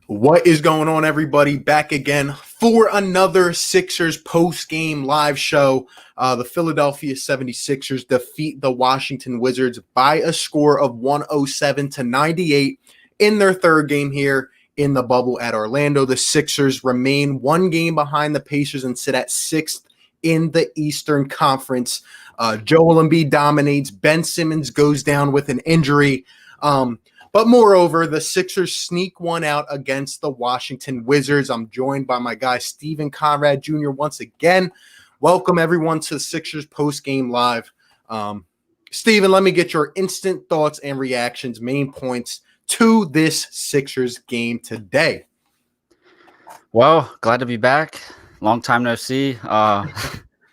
What is going on, everybody? Back again for another Sixers post-game live show. The Philadelphia 76ers defeat the Washington Wizards by a score of 107-98 in their third game here in the bubble at Orlando. The Sixers remain one game behind the Pacers and sit at sixth in the Eastern Conference. Joel Embiid dominates. Ben Simmons goes down with an injury. But moreover, the Sixers sneak one out against the Washington Wizards. I'm joined by my guy, Stephen Conrad Jr. once again. Welcome, everyone, to the Sixers post-game live. Stephen, let me get your instant thoughts and reactions, main points to this Sixers game today. Well, glad to be back. Long time no see.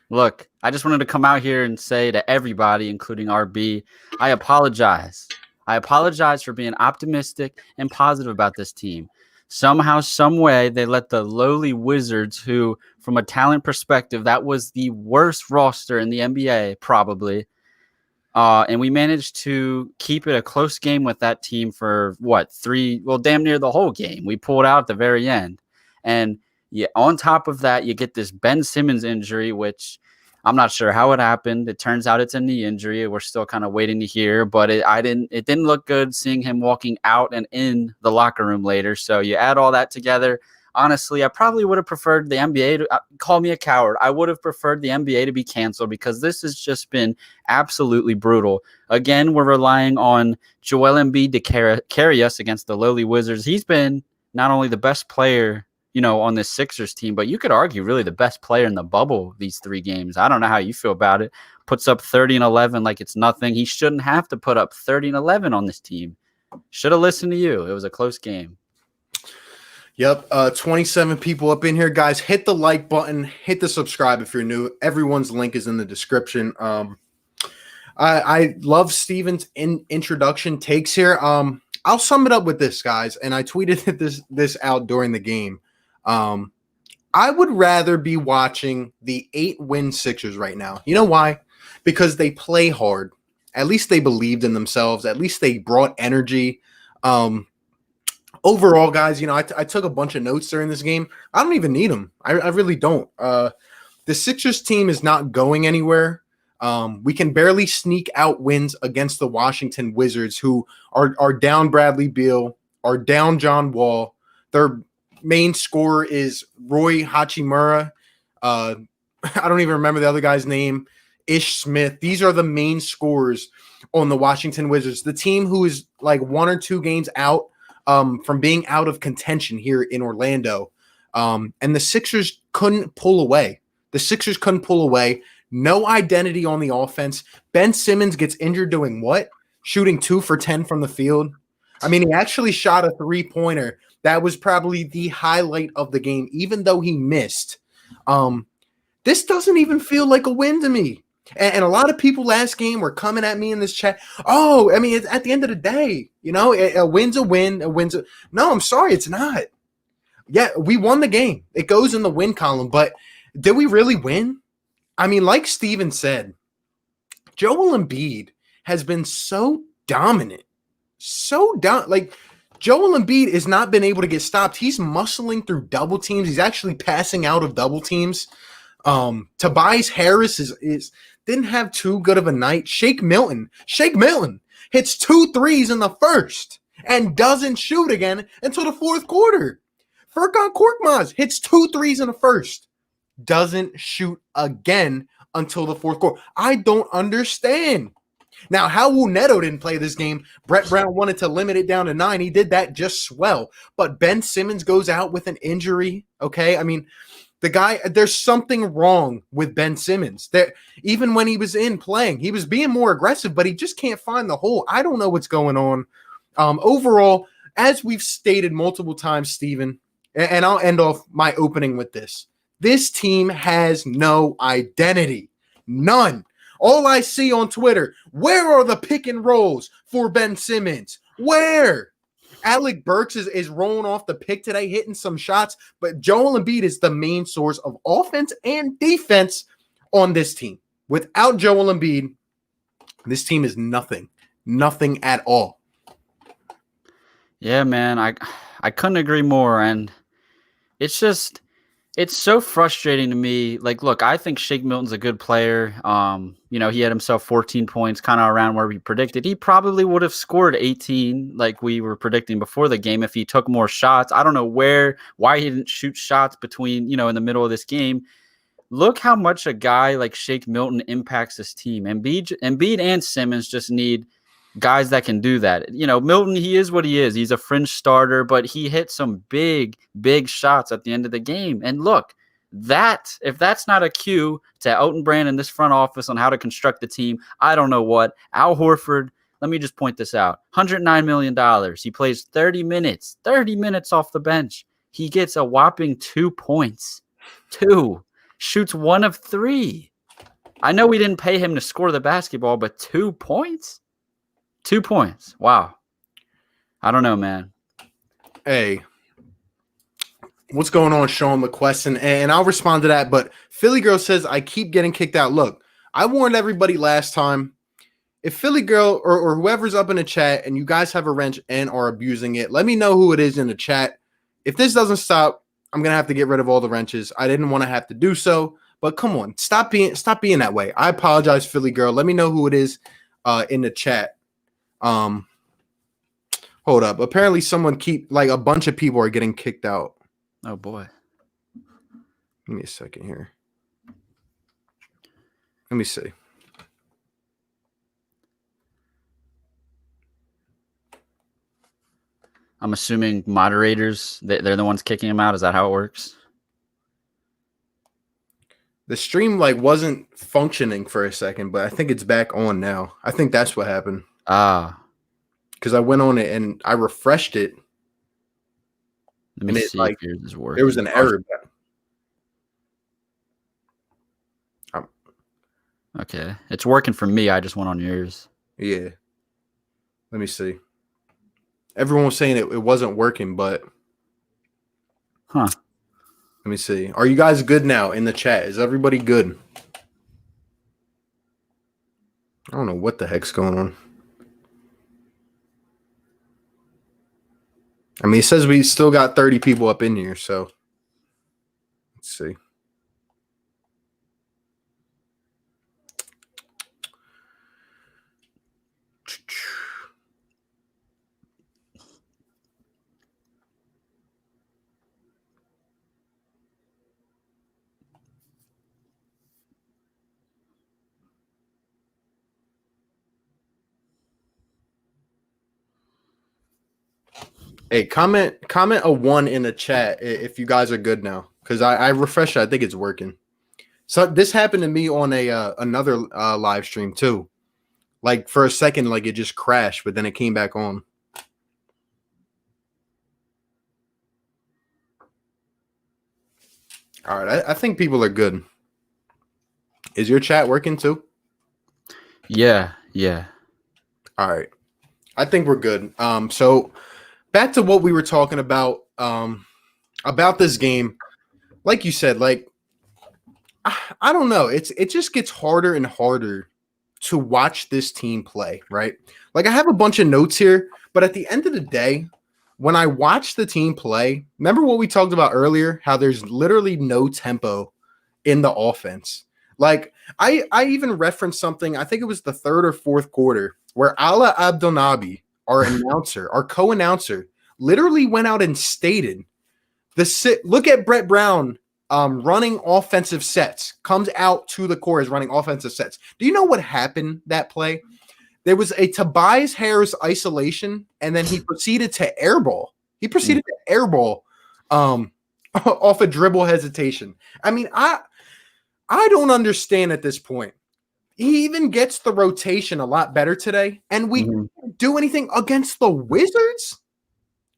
Look, I just wanted to come out here and say to everybody, including RB, I apologize. I apologize for being optimistic and positive about this team. Somehow, some way, they let the lowly Wizards, who, from a talent perspective, that was the worst roster in the NBA, probably. And we managed to keep it a close game with that team for, damn near the whole game. We pulled out at the very end. And yeah, on top of that, you get this Ben Simmons injury, which I'm not sure how it happened. It turns out it's a knee injury. We're still kind of waiting to hear, but it didn't look good seeing him walking out and in the locker room later. So you add all that together. Honestly, I probably would have preferred the NBA to call me a coward. I would have preferred the NBA to be canceled because this has just been absolutely brutal. Again, we're relying on Joel Embiid to carry us against the lowly Wizards. He's been not only the best player on this Sixers team, but you could argue really the best player in the bubble these three games. I don't know how you feel about it. Puts up 30 and 11 like it's nothing. He shouldn't have to put up 30 and 11 on this team. Should have listened to you. It was a close game. Yep, 27 people up in here. Guys, hit the like button. Hit the subscribe if you're new. Everyone's link is in the description. I love Steven's introduction takes here. I'll sum it up with this, guys, and I tweeted this out during the game. I would rather be watching the 8-win Sixers right now. You know why? Because they play hard. At least they believed in themselves. At least they brought energy. Overall, guys, I took a bunch of notes during this game. I don't even need them. I really don't. The Sixers team is not going anywhere. We can barely sneak out wins against the Washington Wizards, who are down Bradley Beal, are down John Wall. Their main scorer is Roy Hachimura. I don't even remember the other guy's name. Ish Smith. These are the main scorers on the Washington Wizards. The team who is like one or two games out from being out of contention here in Orlando. And the Sixers couldn't pull away. No identity on the offense. Ben Simmons gets injured doing what? Shooting 2 for 10 from the field. I mean, he actually shot a three-pointer. That was probably the highlight of the game, even though he missed. This doesn't even feel like a win to me. And a lot of people last game were coming at me in this chat. Oh, I mean, it's at the end of the day, a win's a win. No, I'm sorry, it's not. Yeah, we won the game. It goes in the win column, but did we really win? I mean, like Steven said, Joel Embiid has been so dominant. Like, Joel Embiid has not been able to get stopped. He's muscling through double teams. He's actually passing out of double teams. Tobias Harris didn't have too good of a night. Shake Milton hits 2 threes in the first and doesn't shoot again until the fourth quarter. Furkan Korkmaz hits 2 threes in the first, doesn't shoot again until the fourth quarter. I don't understand. Now, Raul Neto didn't play this game. Brett Brown wanted to limit it down to 9. He did that just swell. But Ben Simmons goes out with an injury, okay? I mean, the guy, there's something wrong with Ben Simmons. Even when he was in playing, he was being more aggressive, but he just can't find the hole. I don't know what's going on. Overall, as we've stated multiple times, Steven, and I'll end off my opening with this. This team has no identity. None. All I see on Twitter, where are the pick and rolls for Ben Simmons? Where? Alec Burks is rolling off the pick today, hitting some shots, but Joel Embiid is the main source of offense and defense on this team. Without Joel Embiid, this team is nothing at all. Yeah, man. I couldn't agree more. And it's just it's so frustrating to me. Like, look, I think Shake Milton's a good player. He had himself 14 points, kind of around where we predicted. He probably would have scored 18 like we were predicting before the game if he took more shots. I don't know why he didn't shoot shots between, in the middle of this game. Look how much a guy like Shake Milton impacts this team. Embiid and Simmons just need guys that can do that. Milton, he is what he is. He's a fringe starter, but he hit some big, big shots at the end of the game. And look, if that's not a cue to Elton Brand and this front office on how to construct the team, I don't know what. Al Horford, let me just point this out. $109 million. He plays 30 minutes off the bench. He gets a whopping 2 points. 2. Shoots 1 of 3. I know we didn't pay him to score the basketball, but 2 points? 2 points. Wow. I don't know, man. Hey, what's going on, Sean McQuestion? And I'll respond to that. But Philly Girl says, I keep getting kicked out. Look, I warned everybody last time. If Philly Girl or whoever's up in the chat and you guys have a wrench and are abusing it, let me know who it is in the chat. If this doesn't stop, I'm going to have to get rid of all the wrenches. I didn't want to have to do so. But come on, stop being that way. I apologize, Philly Girl. Let me know who it is in the chat. Hold up. Apparently a bunch of people are getting kicked out. Oh boy. Give me a second here. Let me see. I'm assuming moderators, they're the ones kicking him out. Is that how it works? The stream wasn't functioning for a second, but I think it's back on now. I think that's what happened. Because I went on it and I refreshed it. Let me see if yours is working. There was an error. Okay. It's working for me. I just went on yours. Yeah. Let me see. Everyone was saying it wasn't working, but. Huh. Let me see. Are you guys good now in the chat? Is everybody good? I don't know what the heck's going on. I mean, it says we still got 30 people up in here, so let's see. Hey, comment a 1 in the chat if you guys are good now, because I refreshed it. I think it's working. So this happened to me on another live stream too. For a second, it just crashed, but then it came back on. All right, I think people are good. Is your chat working too? Yeah. All right, I think we're good. So back to what we were talking about this game. Like you said, I don't know. It just gets harder and harder to watch this team play, right? I have a bunch of notes here, but at the end of the day, when I watch the team play, remember what we talked about earlier, how there's literally no tempo in the offense. I even referenced something, I think it was the third or fourth quarter, where Ala Abdelnaby, our co-announcer, literally went out and stated, look at Brett Brown running offensive sets, comes out to the core as running offensive sets. Do you know what happened that play? There was a Tobias Harris isolation, and then he proceeded to airball. Off a dribble hesitation. I mean, I don't understand at this point. He even gets the rotation a lot better today, and we didn't do anything against the Wizards.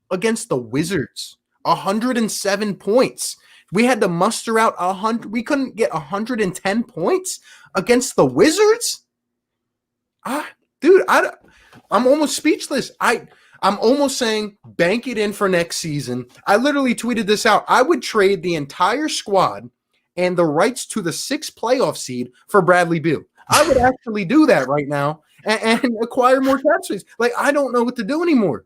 107 points. We had to muster out 100. We couldn't get 110 points against the Wizards. Dude, I'm almost speechless. I'm almost saying bank it in for next season. I literally tweeted this out. I would trade the entire squad and the rights to the 6th playoff seed for Bradley Beal. I would actually do that right now and acquire more cap space. I don't know what to do anymore.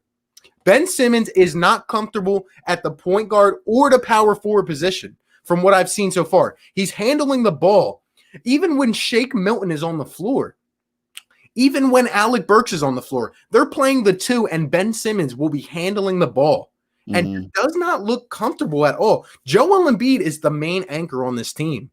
Ben Simmons is not comfortable at the point guard or the power forward position from what I've seen so far. He's handling the ball. Even when Shake Milton is on the floor, even when Alec Burks is on the floor, they're playing the two and Ben Simmons will be handling the ball. And it does not look comfortable at all. Joel Embiid is the main anchor on this team.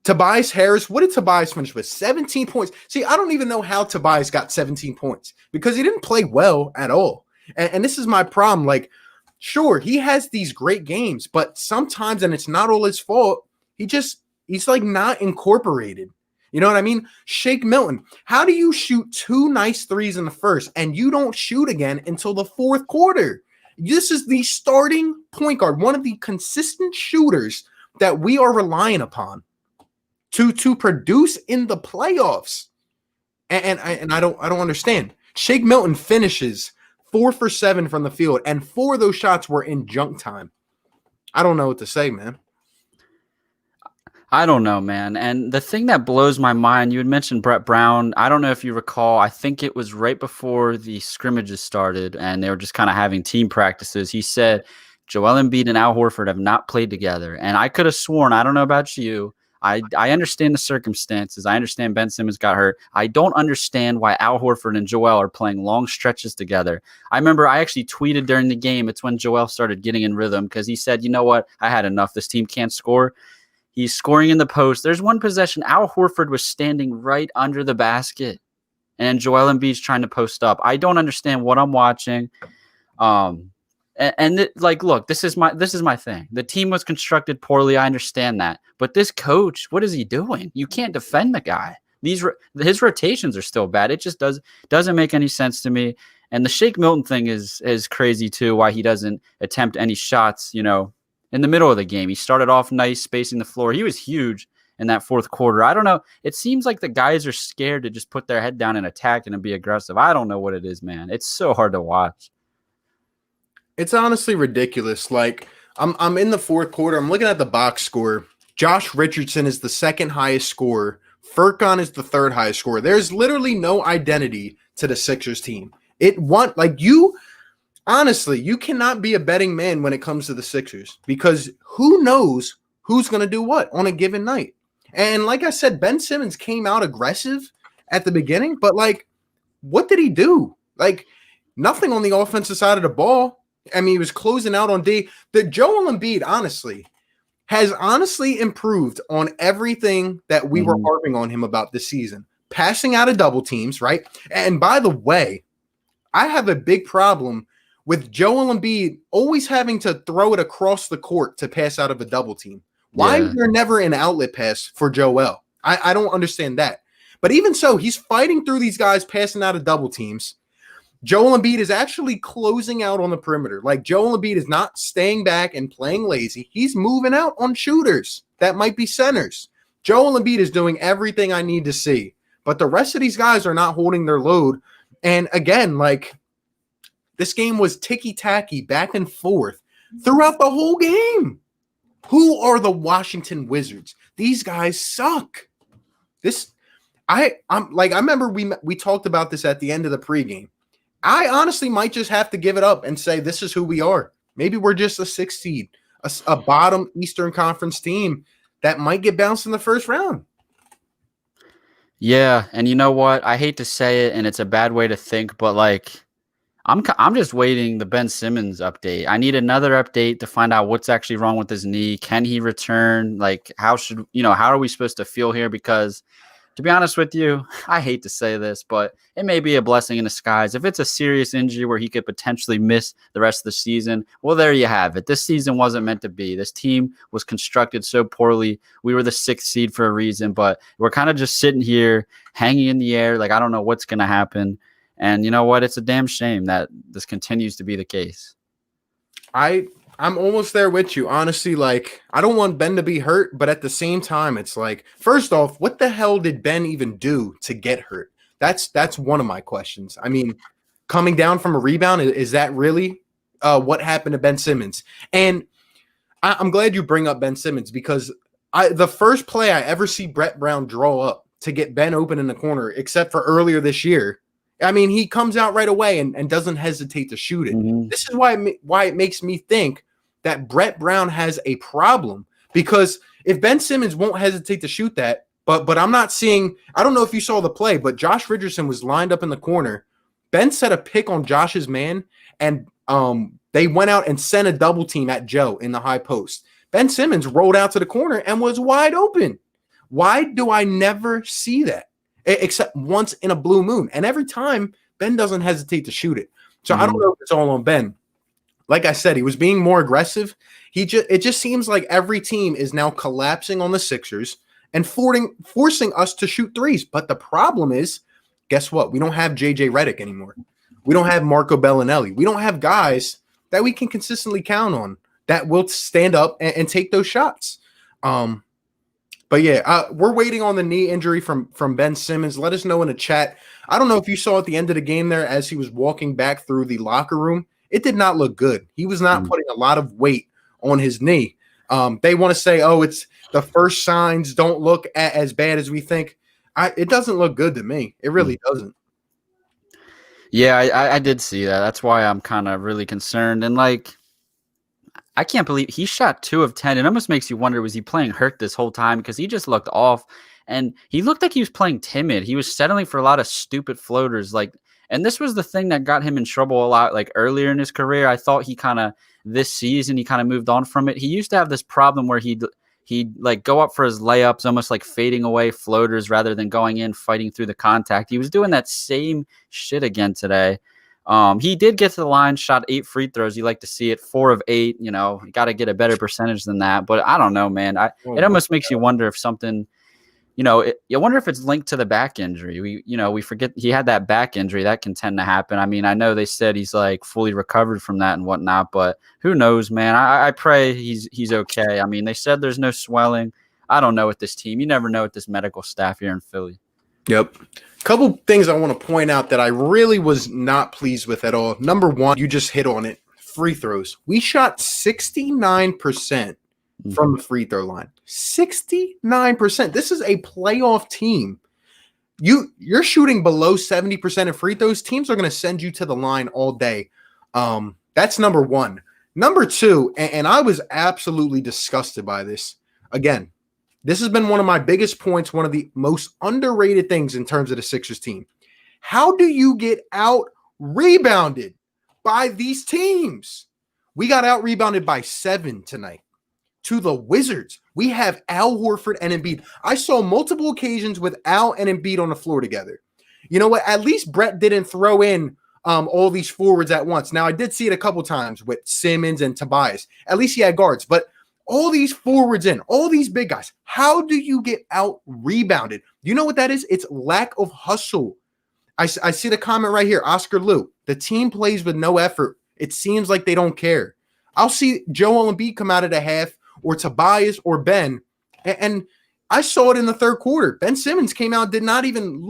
Tobias Harris, what did Tobias finish with? 17 points. See, I don't even know how Tobias got 17 points because he didn't play well at all. And this is my problem. Like, sure, he has these great games, but sometimes, and it's not all his fault, he's like not incorporated. You know what I mean? Shake Milton. How do you shoot 2 nice threes in the first and you don't shoot again until the fourth quarter? This is the starting point guard, one of the consistent shooters that we are relying upon to produce in the playoffs. And I don't understand. Shake Milton finishes 4 for 7 from the field, and 4 of those shots were in junk time. I don't know what to say, man. I don't know, man. And the thing that blows my mind, you had mentioned Brett Brown. I don't know if you recall. I think it was right before the scrimmages started and they were just kind of having team practices. He said, Joel Embiid and Al Horford have not played together. And I could have sworn, I don't know about you, I understand the circumstances. I understand Ben Simmons got hurt. I don't understand why Al Horford and Joel are playing long stretches together. I remember I actually tweeted during the game. It's when Joel started getting in rhythm because he said, you know what? I had enough. This team can't score. He's scoring in the post. There's one possession. Al Horford was standing right under the basket, and Joel Embiid's trying to post up. I don't understand what I'm watching. Look, this is my thing. The team was constructed poorly. I understand that, but this coach, what is he doing? You can't defend the guy. His rotations are still bad. It just doesn't make any sense to me. And the Shake Milton thing is crazy too. Why he doesn't attempt any shots, in the middle of the game. He started off nice, spacing the floor. He was huge in that fourth quarter. I don't know. It seems like the guys are scared to just put their head down and attack and be aggressive. I don't know what it is, man. It's so hard to watch. It's honestly ridiculous. Like, I'm in the fourth quarter. I'm looking at the box score. Josh Richardson is the second highest scorer. Furkan is the third highest scorer. There's literally no identity to the Sixers team. Honestly, you cannot be a betting man when it comes to the Sixers because who knows who's going to do what on a given night. And like I said, Ben Simmons came out aggressive at the beginning, but what did he do? Nothing on the offensive side of the ball. I mean, he was closing out on D. The Joel Embiid, has improved on everything that we were harping on him about this season. Passing out of double teams, right? And by the way, I have a big problem with Joel Embiid always having to throw it across the court to pass out of a double team. Why is there never an outlet pass for Joel? I don't understand that. But even so, he's fighting through these guys passing out of double teams. Joel Embiid is actually closing out on the perimeter. Joel Embiid is not staying back and playing lazy. He's moving out on shooters that might be centers. Joel Embiid is doing everything I need to see. But the rest of these guys are not holding their load. And again, this game was ticky-tacky, back and forth throughout the whole game. Who are the Washington Wizards? These guys suck. I remember we talked about this at the end of the pregame. I honestly might just have to give it up and say this is who we are. Maybe we're just a 6th seed, a bottom Eastern Conference team that might get bounced in the first round. Yeah, and you know what? I hate to say it, and it's a bad way to think, but I'm just waiting the Ben Simmons update. I need another update to find out what's actually wrong with his knee. Can he return? How are we supposed to feel here? Because to be honest with you, I hate to say this, but it may be a blessing in disguise. If it's a serious injury where he could potentially miss the rest of the season, well, there you have it. This season wasn't meant to be. This team was constructed so poorly. We were the 6th seed for a reason, but we're kind of just sitting here hanging in the air. I don't know what's going to happen. And you know what? It's a damn shame that this continues to be the case. I'm almost there with you. Honestly, I don't want Ben to be hurt, but at the same time, it's first off, what the hell did Ben even do to get hurt? That's one of my questions. I mean, coming down from a rebound, is that really what happened to Ben Simmons? And I'm glad you bring up Ben Simmons because the first play I ever see Brett Brown draw up to get Ben open in the corner, except for earlier this year, I mean, he comes out right away and doesn't hesitate to shoot it. Mhm. This is why it makes me think that Brett Brown has a problem, because if Ben Simmons won't hesitate to shoot that, but I'm not seeing – I don't know if you saw the play, but Josh Richardson was lined up in the corner. Ben set a pick on Josh's man, and they went out and sent a double team at Joe in the high post. Ben Simmons rolled out to the corner and was wide open. Why do I never see that? Except once in a blue moon. And every time, Ben doesn't hesitate to shoot it. So I don't know if it's all on Ben. Like I said, he was being more aggressive. It just seems like every team is now collapsing on the Sixers and forcing us to shoot threes. But the problem is, guess what? We don't have J.J. Redick anymore. We don't have Marco Bellinelli. We don't have guys that we can consistently count on that will stand up and take those shots. But yeah, we're waiting on the knee injury from Ben Simmons. Let us know in the chat. I don't know if you saw at the end of the game there as he was walking back through the locker room. It did not look good. He was not putting a lot of weight on his knee. They want to say, oh, it's the first signs don't look as bad as we think. It doesn't look good to me. It really doesn't. Yeah, I did see that. That's why I'm kind of really concerned. And like, I can't believe he shot 2 of 10. It almost makes you wonder, was he playing hurt this whole time? Because he just looked off, and he looked like he was playing timid. He was settling for a lot of stupid floaters. And this was the thing that got him in trouble a lot, like earlier in his career. I thought this season, he kind of moved on from it. He used to have this problem where he'd like go up for his layups, almost like fading away floaters rather than going in, fighting through the contact. He was doing that same shit again today. He did get to the line, shot 8 free throws. You like to see it, 4 of 8. You got to get a better percentage than that. But I don't know, man. It almost makes you wonder if something, you wonder if it's linked to the back injury. We forget he had that back injury. That can tend to happen. I mean, I know they said he's like fully recovered from that and whatnot, but who knows, man? I pray he's okay. I mean, they said there's no swelling. I don't know with this team. You never know with this medical staff here in Philly. Yep. Couple things I want to point out that I really was not pleased with at all. Number one, you just hit on it. Free throws. We shot 69% from the free throw line. 69%. This is a playoff team. You're shooting below 70% of free throws. Teams are going to send you to the line all day. That's number one. Number two, and I was absolutely disgusted by this. Again, this has been one of my biggest points, one of the most underrated things in terms of the Sixers team. How do you get out-rebounded by these teams? We got out-rebounded by 7 tonight to the Wizards. We have Al Horford and Embiid. I saw multiple occasions with Al and Embiid on the floor together. You know what? At least Brett didn't throw in all these forwards at once. Now, I did see it a couple times with Simmons and Tobias. At least he had guards, but all these forwards in, all these big guys. How do you get out rebounded? You know what that is? It's lack of hustle. I see the comment right here. Oscar Lou, the team plays with no effort. It seems like they don't care. I'll see Joel Embiid come out of the half, or Tobias or Ben. And I saw it in the third quarter. Ben Simmons came out, did not even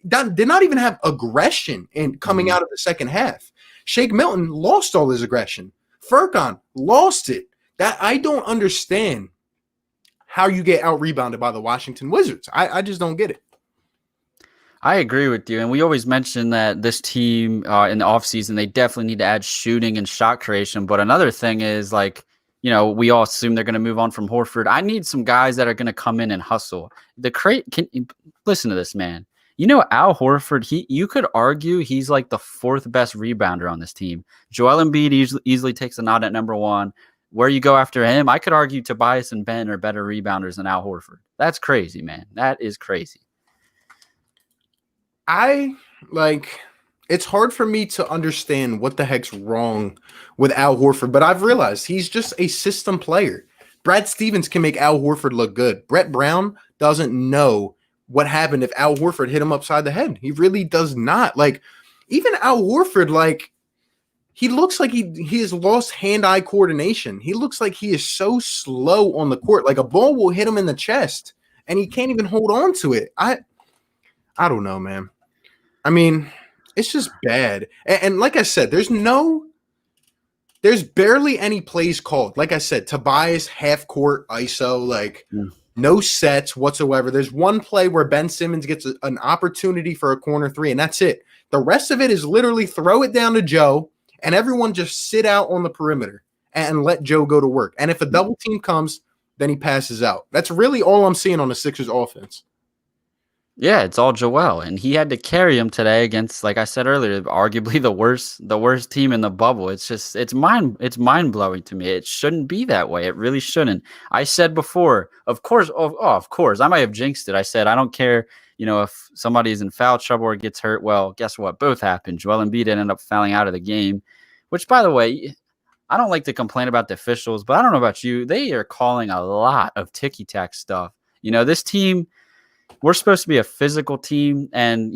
have aggression in coming out of the second half. Shake Milton lost all his aggression. Furkan lost it. That I don't understand how you get out-rebounded by the Washington Wizards. I just don't get it. I agree with you. And we always mention that this team in the offseason, they definitely need to add shooting and shot creation. But another thing is, like, we all assume they're going to move on from Horford. I need some guys that are going to come in and hustle. Listen to this, man. Al Horford, you could argue he's like the 4th best rebounder on this team. Joel Embiid easily takes a nod at number 1. Where you go after him, I could argue Tobias and Ben are better rebounders than Al Horford. That's crazy, man. That is crazy. It's hard for me to understand what the heck's wrong with Al Horford, but I've realized he's just a system player. Brad Stevens can make Al Horford look good. Brett Brown doesn't know what happened if Al Horford hit him upside the head. He really does not. Even Al Horford, he looks like he has lost hand-eye coordination. He looks like he is so slow on the court. Like a ball will hit him in the chest, and he can't even hold on to it. I don't know, man. I mean, it's just bad. And like I said, there's barely any plays called. Like I said, Tobias half-court ISO, no sets whatsoever. There's one play where Ben Simmons gets an opportunity for a corner 3, and that's it. The rest of it is literally throw it down to Joe and everyone just sit out on the perimeter and let Joe go to work. And if a double team comes, then he passes out. That's really all I'm seeing on the Sixers offense. Yeah, it's all Joel, and he had to carry him today against, like I said earlier, arguably the worst team in the bubble. It's mind blowing to me. It shouldn't be that way. It really shouldn't. I said before, of course, of course, I might have jinxed it. I said I don't care, if somebody's in foul trouble or gets hurt. Well, guess what? Both happened. Joel Embiid ended up fouling out of the game, which, by the way, I don't like to complain about the officials, but I don't know about you. They are calling a lot of ticky-tack stuff. This team. We're supposed to be a physical team, and,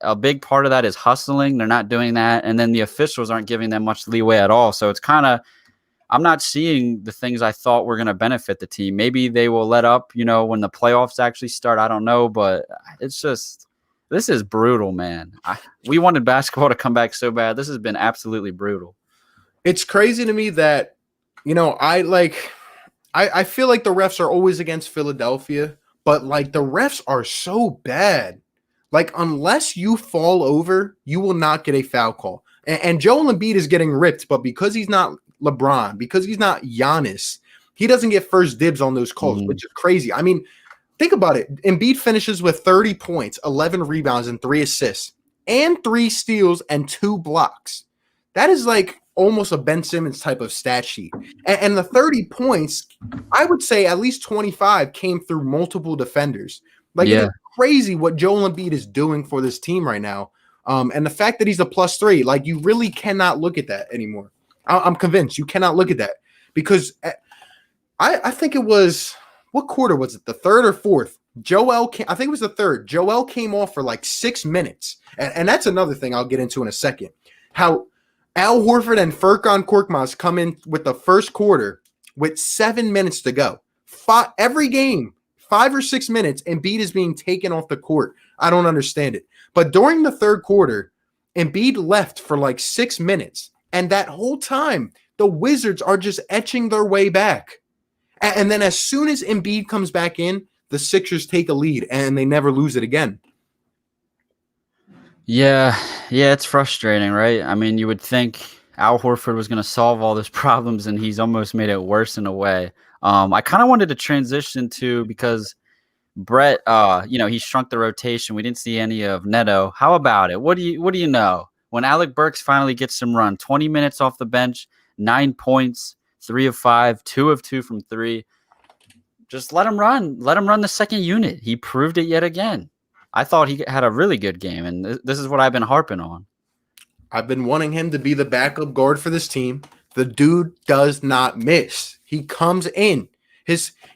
a big part of that is hustling. They're not doing that, and then the officials aren't giving them much leeway at all. So it's kind of – I'm not seeing the things I thought were going to benefit the team. Maybe they will let up, when the playoffs actually start. I don't know, but it's just – this is brutal, man. We wanted basketball to come back so bad. This has been absolutely brutal. It's crazy to me that, I feel like the refs are always against Philadelphia. But, the refs are so bad. Unless you fall over, you will not get a foul call. And Joel Embiid is getting ripped, but because he's not LeBron, because he's not Giannis, he doesn't get first dibs on those calls, which is crazy. I mean, think about it. Embiid finishes with 30 points, 11 rebounds, and 3 assists, and 3 steals and 2 blocks. That is almost a Ben Simmons type of stat sheet. And the 30 points, I would say at least 25 came through multiple defenders. It's crazy what Joel Embiid is doing for this team right now. And the fact that he's a +3, you really cannot look at that anymore. I'm convinced you cannot look at that because I think it was, what quarter was it? The third or fourth? I think it was the third. Joel came off for 6 minutes. And that's another thing I'll get into in a second. How Al Horford and Furkan Korkmaz come in with the first quarter with 7 minutes to go. Every game, 5 or 6 minutes, Embiid is being taken off the court. I don't understand it. But during the third quarter, Embiid left for 6 minutes. And that whole time, the Wizards are just etching their way back. And then as soon as Embiid comes back in, the Sixers take a lead and they never lose it again. Yeah, it's frustrating, right? I mean, you would think Al Horford was going to solve all those problems, and he's almost made it worse in a way. I kind of wanted to transition to, because Brett, he shrunk the rotation. We didn't see any of Neto. How about it? What do you know? When Alec Burks finally gets some run, 20 minutes off the bench, 9 points, 3 of 5, 2 of 2 from 3. Just let him run. Let him run the second unit. He proved it yet again. I thought he had a really good game, and this is what I've been harping on. I've been wanting him to be the backup guard for this team. The dude does not miss. He comes in.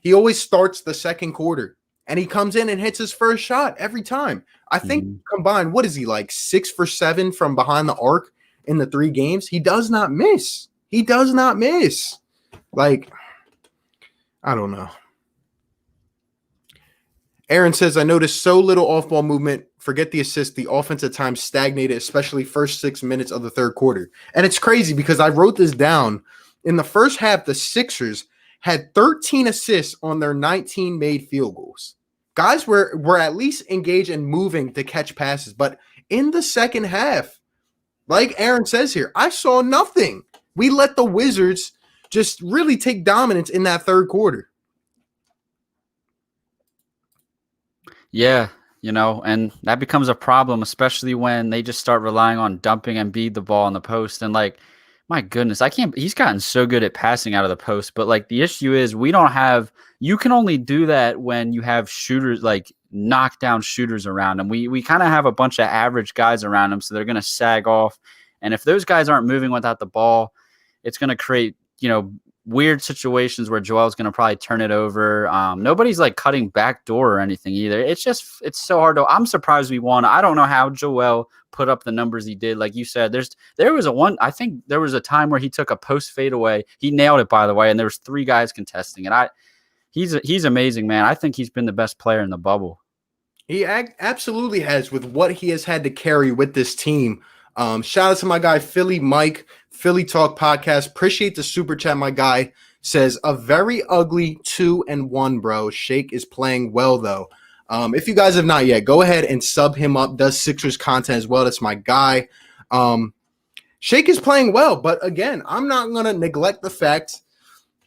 He always starts the second quarter, and he comes in and hits his first shot every time. I think combined, what is he, 6 for 7 from behind the arc in the 3 games? He does not miss. He does not miss. I don't know. Aaron says, I noticed so little off-ball movement. Forget the assist. The offense at times stagnated, especially first 6 minutes of the third quarter. And it's crazy because I wrote this down. In the first half, the Sixers had 13 assists on their 19 made field goals. Guys were at least engaged and moving to catch passes. But in the second half, like Aaron says here, I saw nothing. We let the Wizards just really take dominance in that third quarter. Yeah, and that becomes a problem, especially when they just start relying on dumping Embiid the ball in the post. And my goodness, he's gotten so good at passing out of the post. But the issue is you can only do that when you have shooters, knockdown shooters around him. We kind of have a bunch of average guys around him, so they're going to sag off. And if those guys aren't moving without the ball, it's going to create, weird situations where Joel's going to probably turn it over. Nobody's cutting back door or anything either. It's so hard to. I'm surprised we won. I don't know how Joel put up the numbers he did. Like you said, I think there was a time where he took a post fadeaway. He nailed it, by the way, and there was 3 guys contesting it. He's amazing, man. I think he's been the best player in the bubble. He absolutely has, with what he has had to carry with this team. Shout out to my guy Philly Mike, Philly Talk Podcast. Appreciate the super chat. My guy says, a very ugly 2-1, bro. Shake is playing well though. If you guys have not yet, go ahead and sub him up. Does Sixers content as well. That's my guy. Shake is playing well, but again, I'm not going to neglect the fact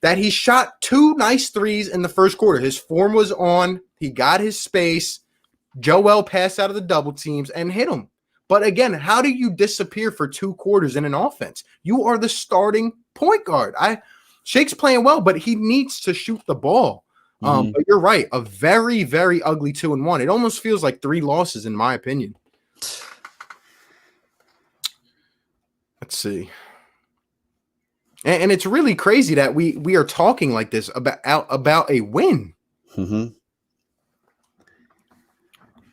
that he shot 2 nice threes in the first quarter. His form was on. He got his space. Joel passed out of the double teams and hit him. But again, how do you disappear for 2 quarters in an offense? You are the starting point guard. Shake's playing well, but he needs to shoot the ball. But you're right. A very, very ugly 2-1. It almost feels like 3 losses, in my opinion. Let's see. And it's really crazy that we are talking like this about a win. Mm-hmm.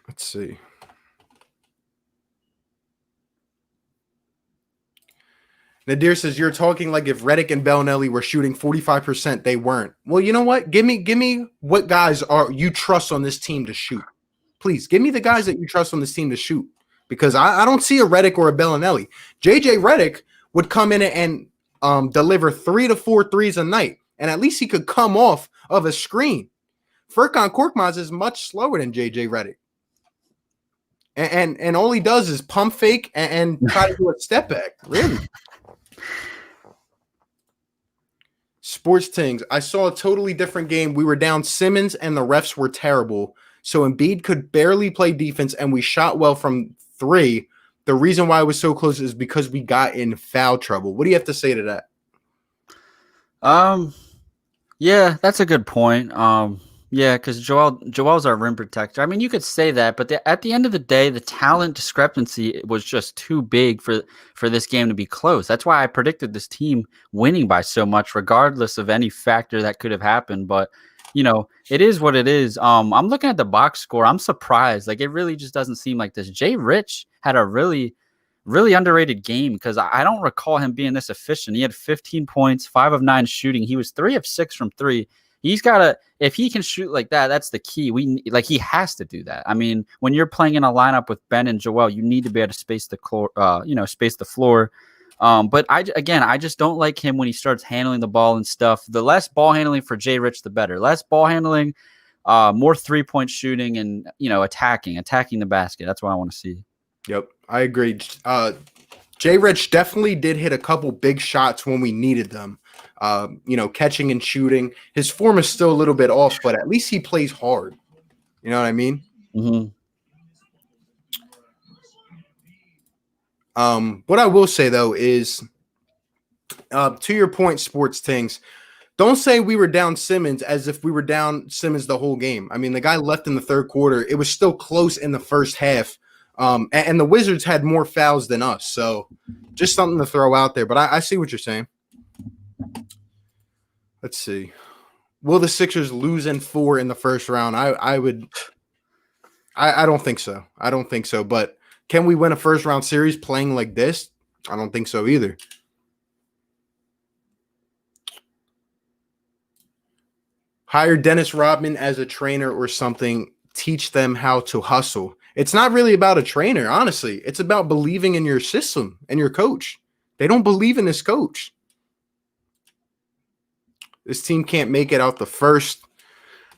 Let's see. Nadir says, you're talking like if Redick and Bellinelli were shooting 45%, they weren't. Well, you know what? Give me what guys are you trust on this team to shoot. Please, give me the guys that you trust on this team to shoot. Because I don't see a Redick or a Bellinelli. JJ Redick would come in and deliver 3 to 4 threes a night, and at least he could come off of a screen. Furkan Korkmaz is much slower than JJ Redick. And all he does is pump fake and try to do a step back. Really? Sports Tings. I saw a totally different game. We were down Simmons and the refs were terrible. So Embiid could barely play defense and we shot well from 3. The reason why it was so close is because we got in foul trouble. What do you have to say to that? Yeah, that's a good point. Yeah, because Joel's our rim protector. I mean, you could say that, but at the end of the day, the talent discrepancy was just too big for this game to be close. That's why I predicted this team winning by so much, regardless of any factor that could have happened. But it is what it is. I'm looking at the box score. I'm surprised. Like, it really just doesn't seem like this. Jay Rich had a really, really underrated game because I don't recall him being this efficient. He had 15 points, 5 of 9 shooting. He was 3 of 6 from 3. He's got to, if he can shoot like that, that's the key. He has to do that. I mean, when you're playing in a lineup with Ben and Joel, you need to be able to space the floor. But I just don't like him when he starts handling the ball and stuff. The less ball handling for Jay Rich, the better. Less ball handling, more 3-point shooting, and attacking the basket. That's what I want to see. Yep, I agree. Jay Rich definitely did hit a couple big shots when we needed them. Catching and shooting. His form is still a little bit off, but at least he plays hard. You know what I mean? Mm-hmm. What I will say, though, is to your point, Sports Tings, don't say we were down Simmons as if we were down Simmons the whole game. I mean, the guy left in the third quarter. It was still close in the first half. And the Wizards had more fouls than us. So just something to throw out there. But I see what you're saying. Let's see. Will the Sixers lose in 4 in the first round? I don't think so. I don't think so. But can we win a first round series playing like this? I don't think so either. Hire Dennis Rodman as a trainer or something. Teach them how to hustle. It's not really about a trainer, honestly. It's about believing in your system and your coach. They don't believe in this coach. This team can't make it out the first.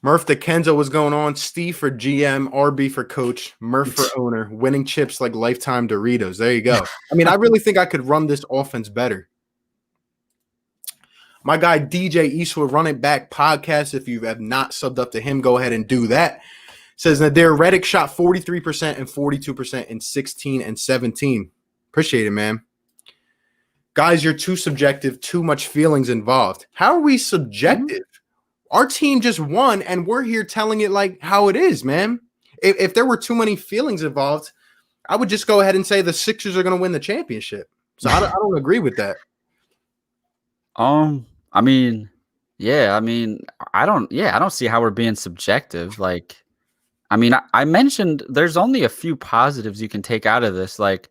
Murph DeKenzo was going on. Steve for GM, RB for coach, Murph for owner, winning chips like Lifetime Doritos. There you go. I mean, I really think I could run this offense better. My guy DJ Eastwood, Run It Back podcast. If you have not subbed up to him, go ahead and do that. Says Nadir Redick shot 43% and 42% in 16 and 17. Appreciate it, man. Guys, you're too subjective, too much feelings involved. How are we subjective? Our team just won, and we're here telling it like how it is, man. If there were too many feelings involved, I would just go ahead and say the Sixers are going to win the championship. So I don't agree with that. I don't see how we're being subjective. Like, I mean, I mentioned there's only a few positives you can take out of this. Like,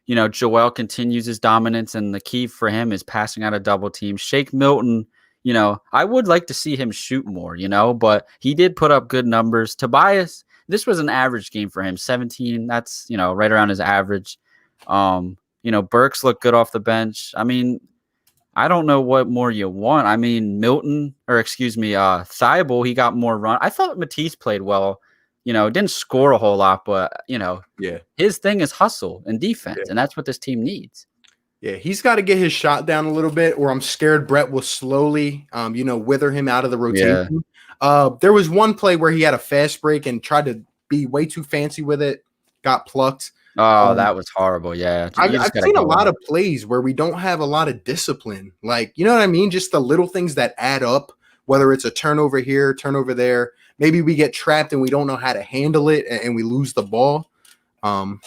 Joel continues his dominance, and the key for him is passing out a double team. Shake Milton, I would like to see him shoot more, but he did put up good numbers. Tobias, this was an average game for him, 17. That's, right around his average. Burks looked good off the bench. I mean, I don't know what more you want. I mean, Thibault, he got more run. I thought Matisse played well. didn't score a whole lot, but Yeah. his thing is hustle and defense, Yeah. and that's what this team needs. Yeah, he's got to get his shot down a little bit, or I'm scared Brett will slowly, wither him out of the rotation. There was one play where he had a fast break and tried to be way too fancy with it, got plucked. Oh, that was horrible. Yeah, I've seen a lot of plays where we don't have a lot of discipline. Like, you know what I mean? Just the little things that add up, whether it's a turnover here, turnover there. Maybe we get trapped and we don't know how to handle it and we lose the ball. I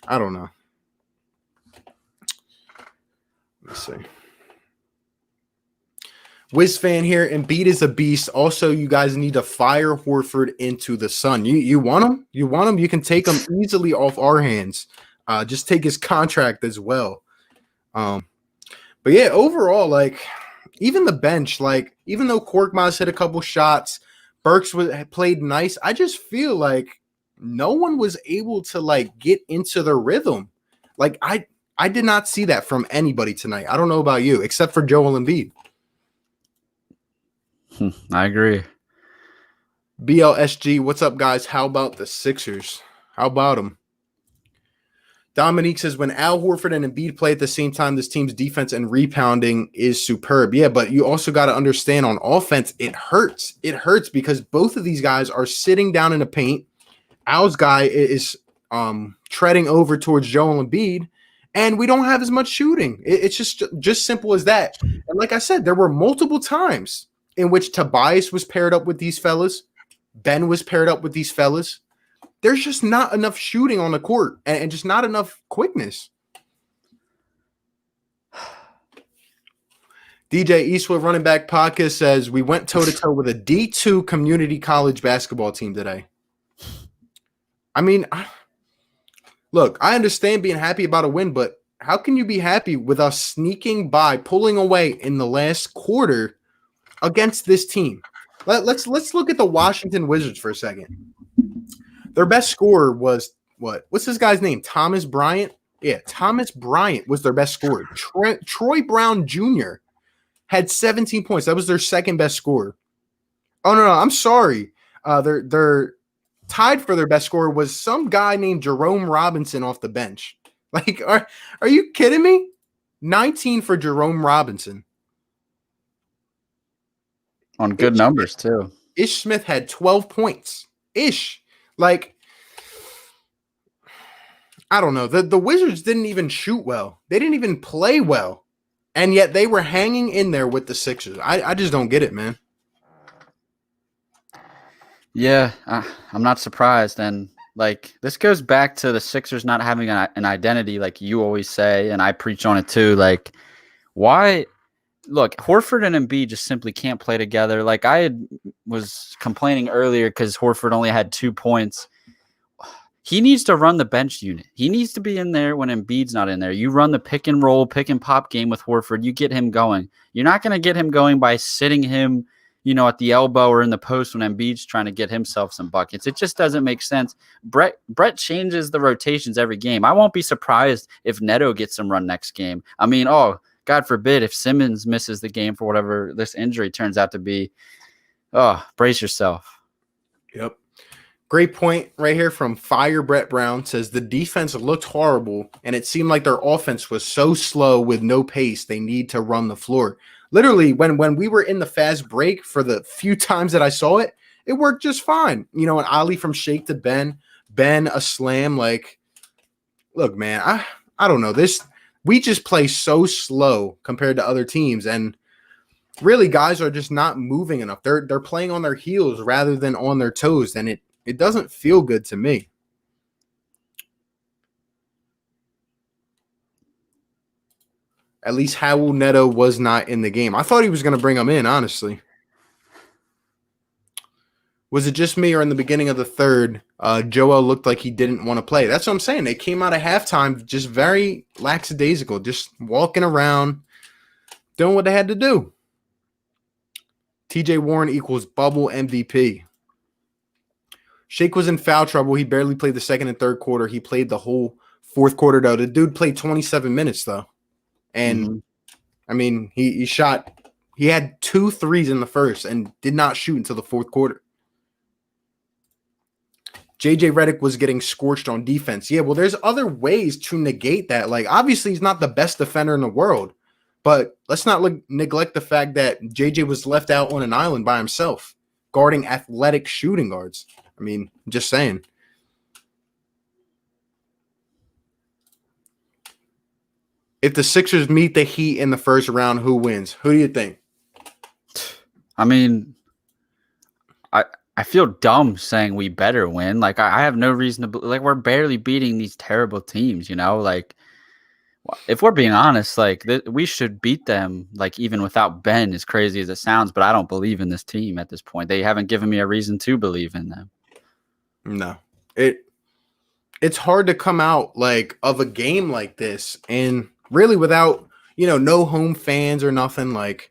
don't know. Let's see. Wiz fan here. Embiid is a beast. Also, you guys need to fire Horford into the sun. You want him? You want him? You can take him easily off our hands. Just take his contract as well. But yeah, overall, like even the bench, like even though Korkmaz hit a couple shots, Burks played nice. I just feel like no one was able to like get into their rhythm. Like I did not see that from anybody tonight. I don't know about you, except for Joel Embiid. I agree. BLSG, what's up, guys? How about the Sixers? How about them? Dominique says, when Al Horford and Embiid play at the same time, this team's defense and rebounding is superb. Yeah, but you also got to understand on offense, it hurts. It hurts because both of these guys are sitting down in the paint. Al's guy is treading over towards Joel Embiid, and we don't have as much shooting. It's just simple as that. And like I said, there were multiple times in which Tobias was paired up with these fellas. Ben was paired up with these fellas. There's just not enough shooting on the court and just not enough quickness. DJ Eastwood Running Back Podcast says, we went toe-to-toe with a D2 community college basketball team today. I mean, look, I understand being happy about a win, but how can you be happy with us sneaking by, pulling away in the last quarter against this team? Let's look at the Washington Wizards for a second. Their best scorer was what? What's this guy's name? Thomas Bryant? Yeah, Thomas Bryant was their best scorer. Troy Brown Jr. had 17 points. That was their second best scorer. Oh, no, I'm sorry. They're tied for their best scorer was some guy named Jerome Robinson off the bench. Like, are you kidding me? 19 for Jerome Robinson. On good numbers, too. Ish Smith had 12 points. Like, I don't know. The Wizards didn't even shoot well. They didn't even play well. And yet they were hanging in there with the Sixers. I just don't get it, man. Yeah, I'm not surprised. And, like, this goes back to the Sixers not having an identity, like you always say, and I preach on it too. Like, why – look, Horford and Embiid just simply can't play together. Like, was complaining earlier because Horford only had 2 points. He needs to run the bench unit. He needs to be in there when Embiid's not in there. You run the pick and roll, pick and pop game with Horford. You get him going. You're not going to get him going by sitting him, at the elbow or in the post when Embiid's trying to get himself some buckets. It just doesn't make sense. Brett changes the rotations every game. I won't be surprised if Neto gets some run next game. I mean, God forbid if Simmons misses the game for whatever this injury turns out to be. Brace yourself. Yep. Great point right here from Fire Brett Brown. Says the defense looked horrible, and it seemed like their offense was so slow with no pace. They need to run the floor. Literally, when we were in the fast break for the few times that I saw it, it worked just fine. An ollie from Shake to Ben a slam. Like, look, man, I don't know. We just play so slow compared to other teams, and really guys are just not moving enough. They're playing on their heels rather than on their toes, and it doesn't feel good to me. At least Howell Neto was not in the game. I thought he was going to bring him in, honestly. Was it just me, or in the beginning of the third, Joel looked like he didn't want to play? That's what I'm saying. They came out of halftime just very lackadaisical, just walking around, doing what they had to do. TJ Warren equals bubble MVP. Shake was in foul trouble. He barely played the second and third quarter. He played the whole fourth quarter, though. The dude played 27 minutes, though. And, I mean, he had 2 threes in the first and did not shoot until the fourth quarter. JJ Redick was getting scorched on defense. Yeah, well, there's other ways to negate that. Like, obviously, he's not the best defender in the world, but let's not neglect the fact that JJ was left out on an island by himself, guarding athletic shooting guards. I mean, just saying. If the Sixers meet the Heat in the first round, who wins? Who do you think? I mean, I feel dumb saying we better win. Like, I have no reason to like, we're barely beating these terrible teams, you know? Like, if we're being honest, like, we should beat them, like, even without Ben, as crazy as it sounds, but I don't believe in this team at this point. They haven't given me a reason to believe in them. No. It's hard to come out, like, of a game like this and really without, no home fans or nothing. Like,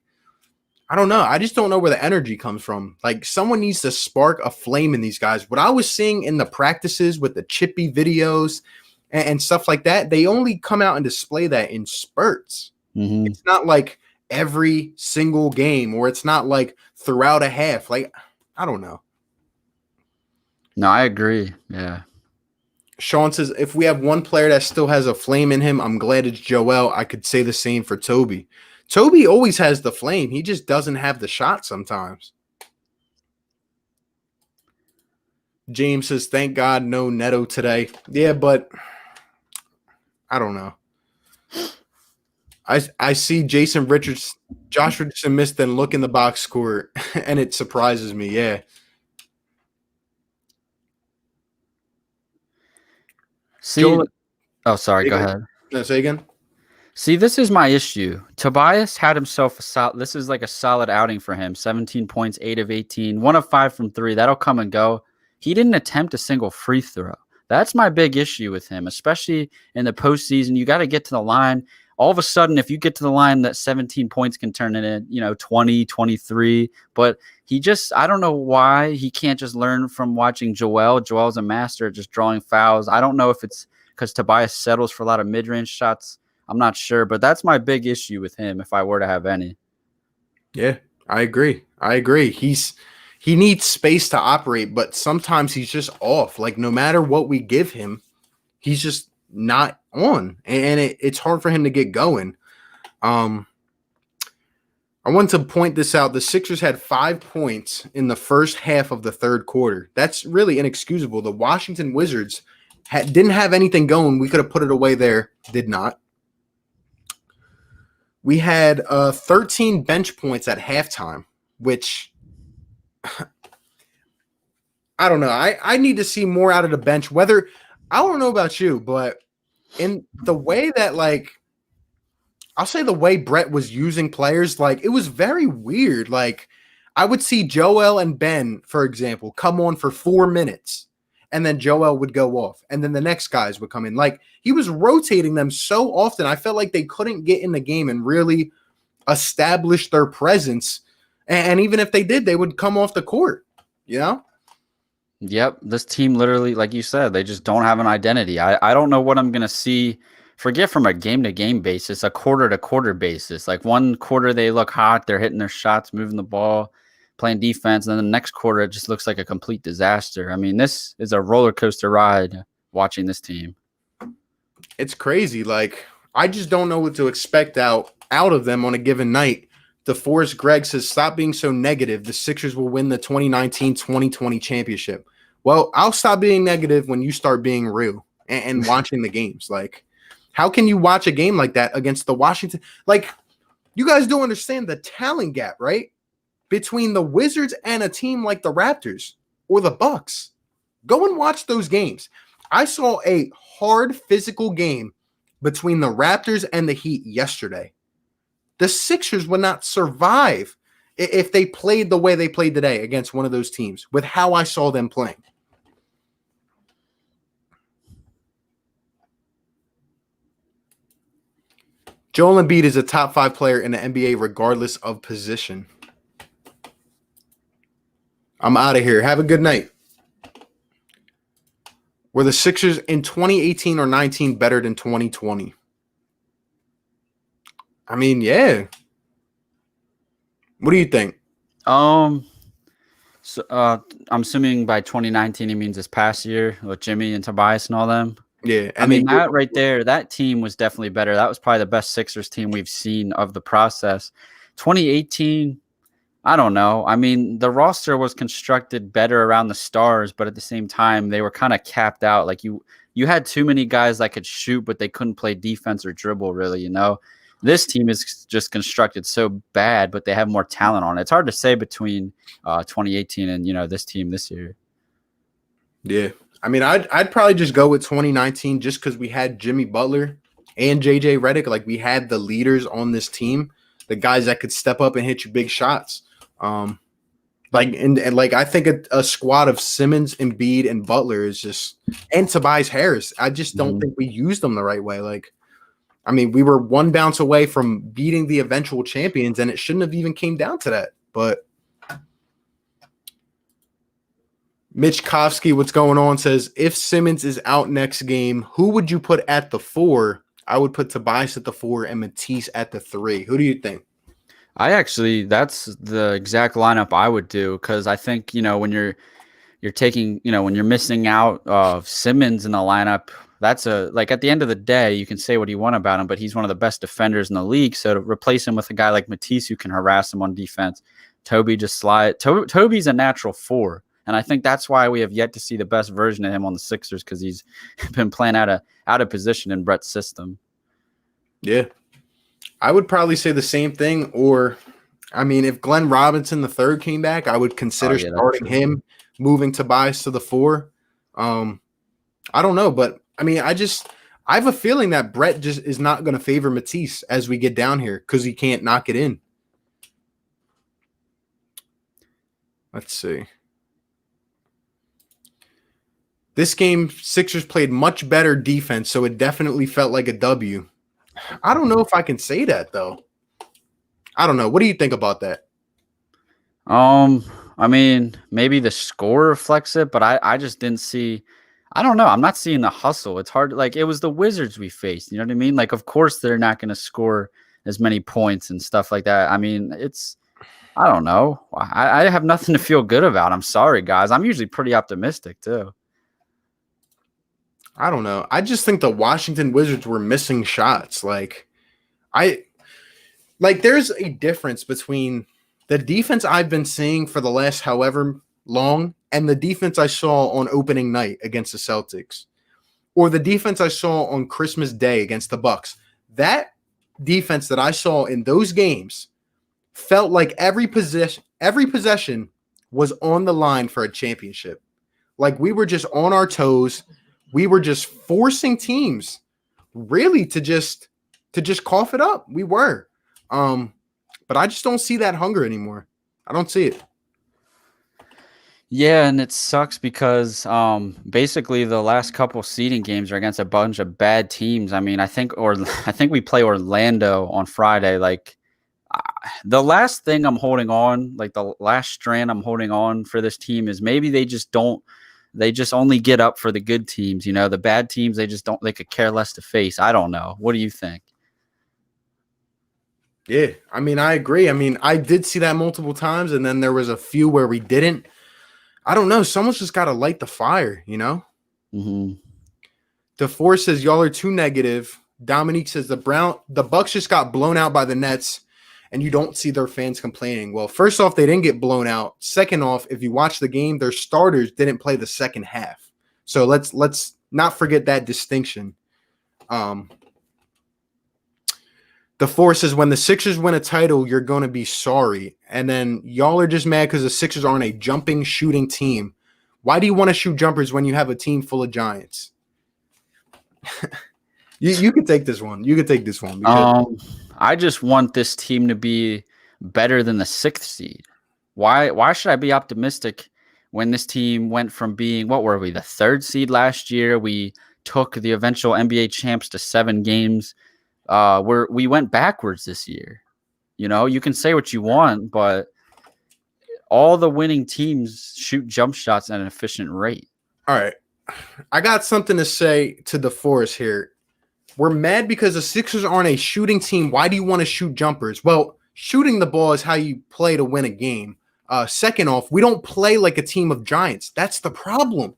I don't know. I just don't know where the energy comes from. Like, someone needs to spark a flame in these guys. What I was seeing in the practices with the chippy videos and stuff like that, they only come out and display that in spurts. Mm-hmm. It's not like every single game, or it's not like throughout a half. Like, I don't know. No, I agree. Yeah. Sean says, if we have one player that still has a flame in him, I'm glad it's Joel. I could say the same for Toby. Toby always has the flame. He just doesn't have the shot sometimes. James says, thank God no Neto today. Yeah, but I don't know. I see Josh Richardson missed and look in the box score, and it surprises me. Yeah. See, Joel, sorry, go ahead. No, say again. See, this is my issue. Tobias had himself this is like a solid outing for him. 17 points, 8 of 18, 1 of 5 from 3. That'll come and go. He didn't attempt a single free throw. That's my big issue with him, especially in the postseason. You got to get to the line. All of a sudden, if you get to the line, that 17 points can turn it in, 20, 23. But I don't know why he can't just learn from watching Joel. Joel's a master at just drawing fouls. I don't know if it's because Tobias settles for a lot of mid-range shots. I'm not sure, but that's my big issue with him if I were to have any. Yeah, I agree. He needs space to operate, but sometimes he's just off. Like, no matter what we give him, he's just not on, and it's hard for him to get going. I want to point this out. The Sixers had 5 points in the first half of the third quarter. That's really inexcusable. The Washington Wizards didn't have anything going. We could have put it away there. Did not. We had 13 bench points at halftime, which I don't know. I need to see more out of the bench. I don't know about you, but in the way that, like, I'll say the way Brett was using players, like, it was very weird. Like, I would see Joel and Ben, for example, come on for 4 minutes, and then Joel would go off, and then the next guys would come in. Like, he was rotating them so often. I felt like they couldn't get in the game and really establish their presence. And even if they did, they would come off the court, Yep. This team literally, like you said, they just don't have an identity. I don't know what I'm going to see. Forget from a game-to-game basis, a quarter-to-quarter basis. Like, one quarter they look hot, they're hitting their shots, moving the ball, playing defense, and then the next quarter it just looks like a complete disaster. I mean, this is a roller coaster ride watching this team. It's crazy. Like, I just don't know what to expect out of them on a given night. DeForest Gregg says, stop being so negative. The Sixers will win the 2019-2020 championship. Well, I'll stop being negative when you start being real and watching the games. Like, how can you watch a game like that against the Washington? Like, you guys don't understand the talent gap, right? Between the Wizards and a team like the Raptors or the Bucks. Go and watch those games. I saw a hard physical game between the Raptors and the Heat yesterday. The Sixers would not survive if they played the way they played today against one of those teams with how I saw them playing. Joel Embiid is a top 5 player in the NBA regardless of position. I'm out of here. Have a good night. Were the Sixers in 2018 or 19 better than 2020? I mean, yeah. What do you think? So, I'm assuming by 2019 he means this past year with Jimmy and Tobias and all them. Yeah, I and mean, then that right there, that team was definitely better. That was probably the best Sixers team we've seen of the process. 2018, I don't know. I mean, the roster was constructed better around the stars, but at the same time, they were kind of capped out. Like you had too many guys that could shoot, but they couldn't play defense or dribble really, you know. This team is just constructed so bad, but they have more talent on it. It's hard to say between 2018 and, you know, this team this year. yeah. I mean, I'd probably just go with 2019 just because we had Jimmy Butler and JJ Redick. Like, we had the leaders on this team, the guys that could step up and hit you big shots. Like I think a squad of Simmons, Embiid, and Butler is just, and Tobias Harris. I just don't think we used them the right way. Like, I mean, we were one bounce away from beating the eventual champions, and it shouldn't have even came down to that. But Mitch Kovsky, what's going on, says, if Simmons is out next game, who would you put at the 4? I would put Tobias at the 4 and Matisse at the 3. Who do you think? That's the exact lineup I would do, because I think, you know, when you're taking, you know, when you're missing out of Simmons in the lineup, that's like at the end of the day, you can say what you want about him, but he's one of the best defenders in the league. So to replace him with a guy like Matisse who can harass him on defense, Toby's a natural 4. And I think that's why we have yet to see the best version of him on the Sixers, because he's been playing out of position in Brett's system. Yeah. I would probably say the same thing. Or, I mean, if Glenn Robinson III came back, I would consider starting him, moving Tobias to the 4. I don't know, but I mean, I have a feeling that Brett just is not going to favor Matisse as we get down here because he can't knock it in. Let's see. This game, Sixers played much better defense, so it definitely felt like a W. I don't know if I can say that, though. I don't know. What do you think about that? I mean, maybe the score reflects it, but I just didn't see. I don't know. I'm not seeing the hustle. It's hard. Like, it was the Wizards we faced. You know what I mean? Like, of course, they're not going to score as many points and stuff like that. I mean, I don't know. I have nothing to feel good about. I'm sorry, guys. I'm usually pretty optimistic, too. I don't know. I just think the Washington Wizards were missing shots. There's a difference between the defense I've been seeing for the last however long and the defense I saw on opening night against the Celtics, or the defense I saw on Christmas Day against the Bucks. That defense that I saw in those games felt like every possession was on the line for a championship. Like, we were just on our toes. We were just forcing teams really to just cough it up. We were. But I just don't see that hunger anymore. I don't see it. Yeah, and it sucks because basically the last couple seeding games are against a bunch of bad teams. I mean, I think we play Orlando on Friday. Like, the last thing I'm holding on, like the last strand I'm holding on for this team is maybe they just only get up for the good teams. You know, the bad teams, they could care less to face. I don't know. What do you think? Yeah, I mean, I agree. I mean, I did see that multiple times, and then there was a few where we didn't. I don't know. Someone's just got to light the fire, you know? Mm-hmm. DeForest says, y'all are too negative. Dominique says, the Bucks just got blown out by the Nets, and you don't see their fans complaining. Well, first off, they didn't get blown out. Second off, if you watch the game, their starters didn't play the second half. So let's not forget that distinction. DeForest says, when the Sixers win a title, you're going to be sorry. And then y'all are just mad because the Sixers aren't a jumping, shooting team. Why do you want to shoot jumpers when you have a team full of giants? You can take this one. You can take this one. I just want this team to be better than the 6th seed. Why should I be optimistic when this team went from being, what were we, the 3rd seed last year? We took the eventual NBA champs to 7 games. We went backwards this year. You know, you can say what you want, but all the winning teams shoot jump shots at an efficient rate. All right. I got something to say to DeForest here. We're mad because the Sixers aren't a shooting team. Why do you want to shoot jumpers? Well, shooting the ball is how you play to win a game. Second off, we don't play like a team of giants. That's the problem.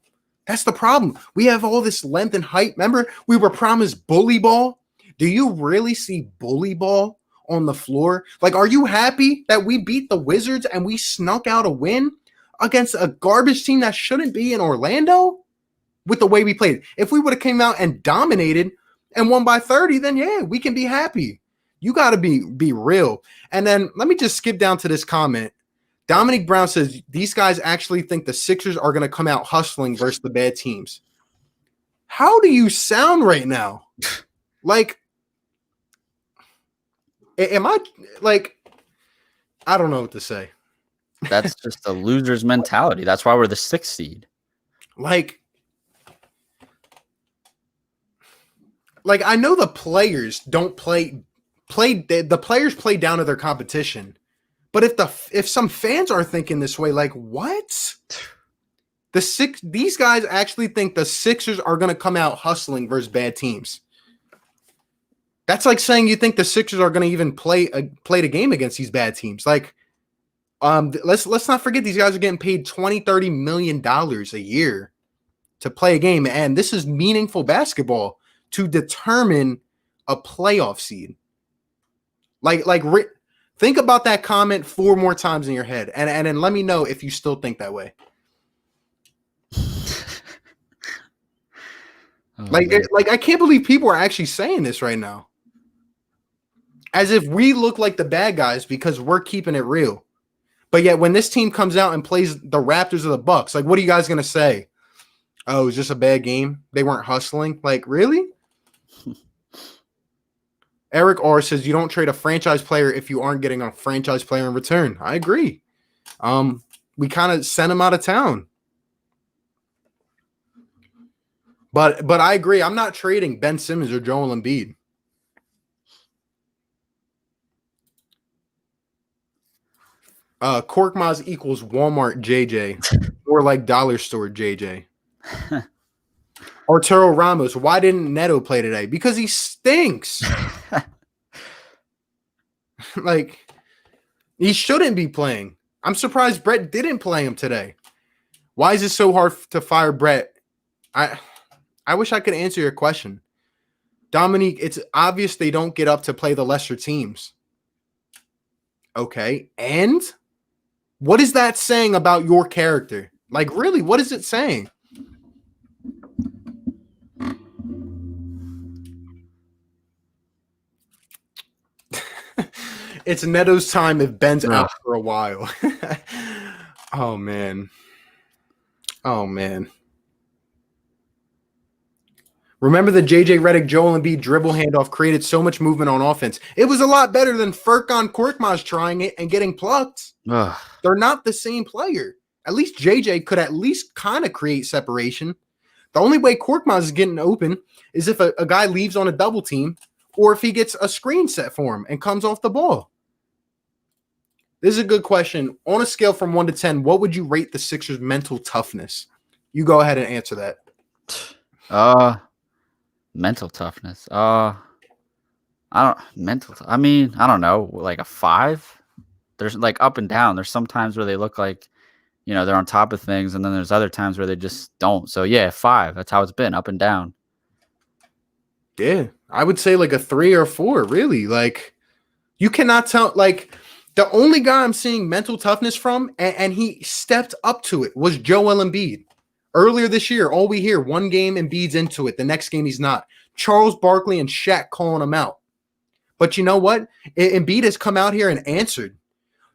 That's the problem. We have all this length and height. Remember, we were promised bully ball. Do you really see bully ball on the floor? Like, are you happy that we beat the Wizards and we snuck out a win against a garbage team that shouldn't be in Orlando with the way we played? If we would have came out and dominated and won by 30, then yeah, we can be happy. You got to be real. And then let me just skip down to this comment. Dominic Brown says, these guys actually think the Sixers are going to come out hustling versus the bad teams. How do you sound right now? Like, am I, like, I don't know what to say. That's just a loser's mentality. That's why we're the 6th seed. Like, I know the players don't play, the players play down to their competition. But if some fans are thinking this way, like, what? These guys actually think the Sixers are going to come out hustling versus bad teams. That's like saying you think the Sixers are going to even play the game against these bad teams. Like, let's not forget these guys are getting paid $20-30 million a year to play a game, and this is meaningful basketball to determine a playoff seed. Think about that comment 4 more times in your head, and then let me know if you still think that way. I can't believe people are actually saying this right now. As if we look like the bad guys because we're keeping it real. But yet when this team comes out and plays the Raptors or the Bucks, like, what are you guys going to say? Oh, it's just a bad game? They weren't hustling? Like, really? Eric R says you don't trade a franchise player if you aren't getting a franchise player in return. I agree. We kind of sent him out of town. But I agree. I'm not trading Ben Simmons or Joel Embiid. Korkmaz equals Walmart JJ, or like dollar store JJ. Arturo Ramos, why didn't Neto play today? Because he stinks. Like, he shouldn't be playing. I'm surprised Brett didn't play him today. Why is it so hard to fire Brett? I wish I could answer your question. Dominique, it's obvious they don't get up to play the lesser teams. Okay, and what is that saying about your character? Like, really, what is it saying? It's Neto's time if Ben's out for a while. Oh, man. Remember the JJ Redick, Joel Embiid dribble handoff created so much movement on offense. It was a lot better than Furkan Korkmaz trying it and getting plucked. They're not the same player. At least JJ could at least kind of create separation. The only way Korkmaz is getting open is if a guy leaves on a double team or if he gets a screen set for him and comes off the ball. This is a good question. On a scale from 1 to 10, what would you rate the Sixers' mental toughness? You go ahead and answer that. Mental toughness. I don't know, like a 5. There's like up and down. There's some times where they look like, they're on top of things, and then there's other times where they just don't. So yeah, 5. That's how it's been, up and down. Yeah, I would say like a 3 or 4, really. Like, you cannot tell, like, the only guy I'm seeing mental toughness from, and he stepped up to it, was Joel Embiid. Earlier this year, all we hear, one game Embiid's into it. The next game he's not. Charles Barkley and Shaq calling him out. But you know what? Embiid has come out here and answered.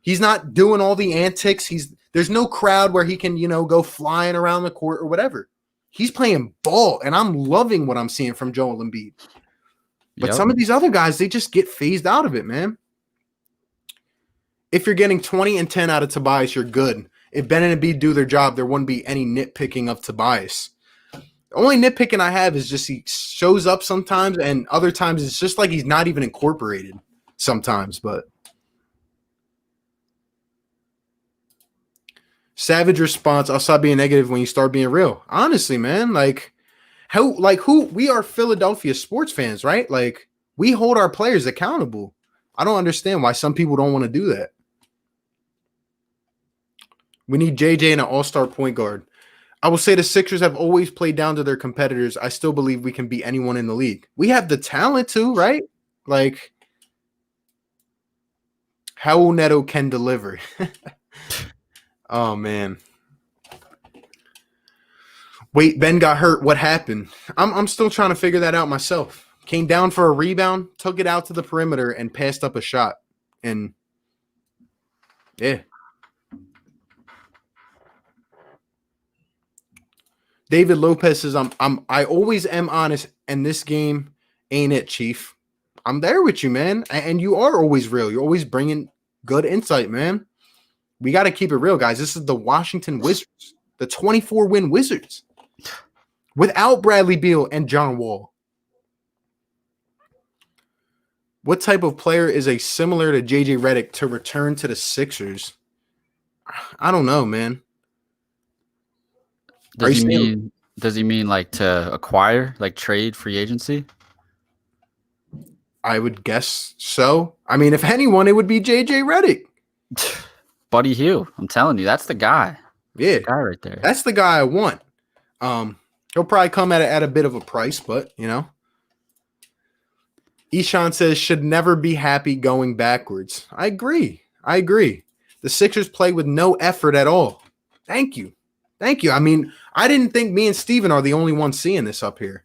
He's not doing all the antics. There's no crowd where he can, go flying around the court or whatever. He's playing ball, and I'm loving what I'm seeing from Joel Embiid. But some of these other guys, they just get phased out of it, man. If you're getting 20 and 10 out of Tobias, you're good. If Ben and Embiid do their job, there wouldn't be any nitpicking of Tobias. The only nitpicking I have is just he shows up sometimes, and other times it's just like he's not even incorporated sometimes. But savage response, I'll stop being negative when you start being real. Honestly, man, who we are Philadelphia sports fans, right? Like, we hold our players accountable. I don't understand why some people don't want to do that. We need JJ and an all-star point guard. I will say the Sixers have always played down to their competitors. I still believe we can beat anyone in the league. We have the talent too, right? Like, how Neto can deliver. Oh, man. Wait, Ben got hurt. What happened? I'm still trying to figure that out myself. Came down for a rebound, took it out to the perimeter, and passed up a shot. And, yeah. David Lopez says, I always am honest, and this game ain't it, Chief. I'm there with you, man. And you are always real. You're always bringing good insight, man. We got to keep it real, guys. This is the Washington Wizards, the 24-win Wizards, without Bradley Beal and John Wall. What type of player is a similar to JJ Redick to return to the Sixers? I don't know, man. Does he mean like to acquire, like trade, free agency? I would guess so. I mean, if anyone, it would be JJ Redick. Buddy Hield. I'm telling you, that's the guy. Yeah. The guy right there. That's the guy I want. He'll probably come at a bit of a price, but, you know. Ishan says, should never be happy going backwards. I agree. The Sixers play with no effort at all. Thank you. I mean, I didn't think me and Steven are the only ones seeing this up here.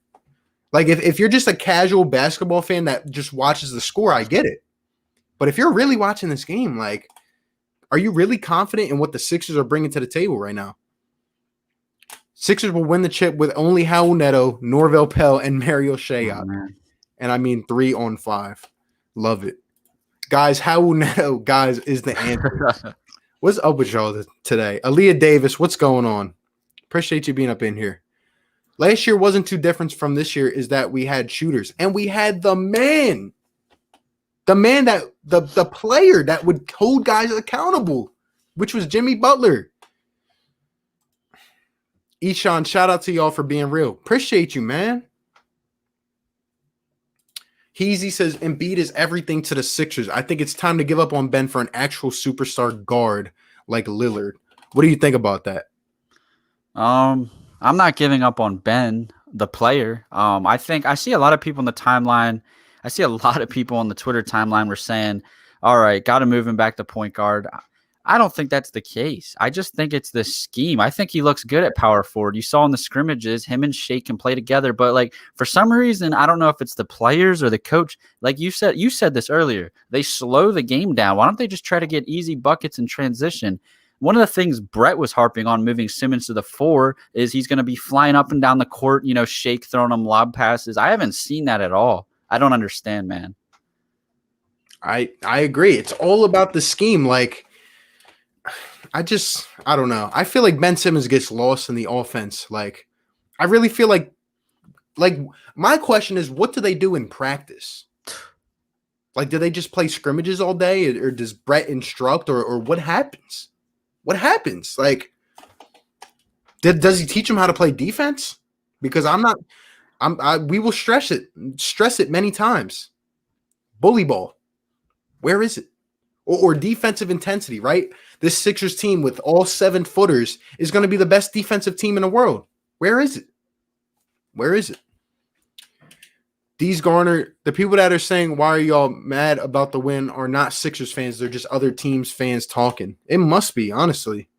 Like, if you're just a casual basketball fan that just watches the score, I get it. But if you're really watching this game, like, are you really confident in what the Sixers are bringing to the table right now? Sixers will win the chip with only Raul Neto, Norvell Pell, and Mario Shea. And I mean 3 on 5. Love it. Guys, Raul Neto, guys, is the answer. What's up with y'all today? Aaliyah Davis, what's going on? Appreciate you being up in here. Last year wasn't too different from this year is that we had shooters. And we had the man that the player that would hold guys accountable, which was Jimmy Butler. Ishan, shout out to y'all for being real. Appreciate you, man. Heezy says Embiid is everything to the Sixers. I think it's time to give up on Ben for an actual superstar guard like Lillard. What do you think about that? I'm not giving up on Ben, the player. I think I see a lot of people in the timeline. I see a lot of people on the Twitter timeline were saying, all right, got to move him back to point guard. I don't think that's the case. I just think it's the scheme. I think he looks good at power forward. You saw in the scrimmages, him and Shea can play together. But like for some reason, I don't know if it's the players or the coach. Like you said this earlier. They slow the game down. Why don't they just try to get easy buckets in transition? One of the things Brett was harping on moving Simmons to the 4 is he's going to be flying up and down the court, Shake throwing him lob passes. I haven't seen that at all. I don't understand, man. I agree. It's all about the scheme. Like, I don't know. I feel like Ben Simmons gets lost in the offense. Like, I really feel like my question is, what do they do in practice? Like, do they just play scrimmages all day, or does Brett instruct, or what happens? What happens? Like, does he teach him how to play defense? Because we will stress it many times. Bully ball. Where is it? Or defensive intensity, right? This Sixers team with all 7-footers is going to be the best defensive team in the world. Where is it? These Garner, the people that are saying, why are y'all mad about the win are not Sixers fans. They're just other teams' fans talking. It must be, honestly.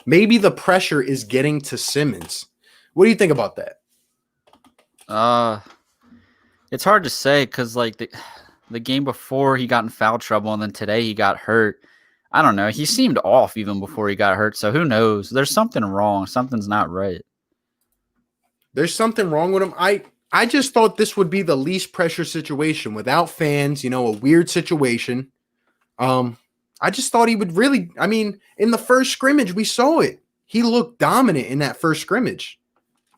Maybe the pressure is getting to Simmons. What do you think about that? It's hard to say because like the game before he got in foul trouble and then today he got hurt. I don't know. He seemed off even before he got hurt. So who knows? There's something wrong. Something's not right. There's something wrong with him. I just thought this would be the least pressure situation without fans, a weird situation. I just thought he would really, in the first scrimmage, we saw it. He looked dominant in that first scrimmage.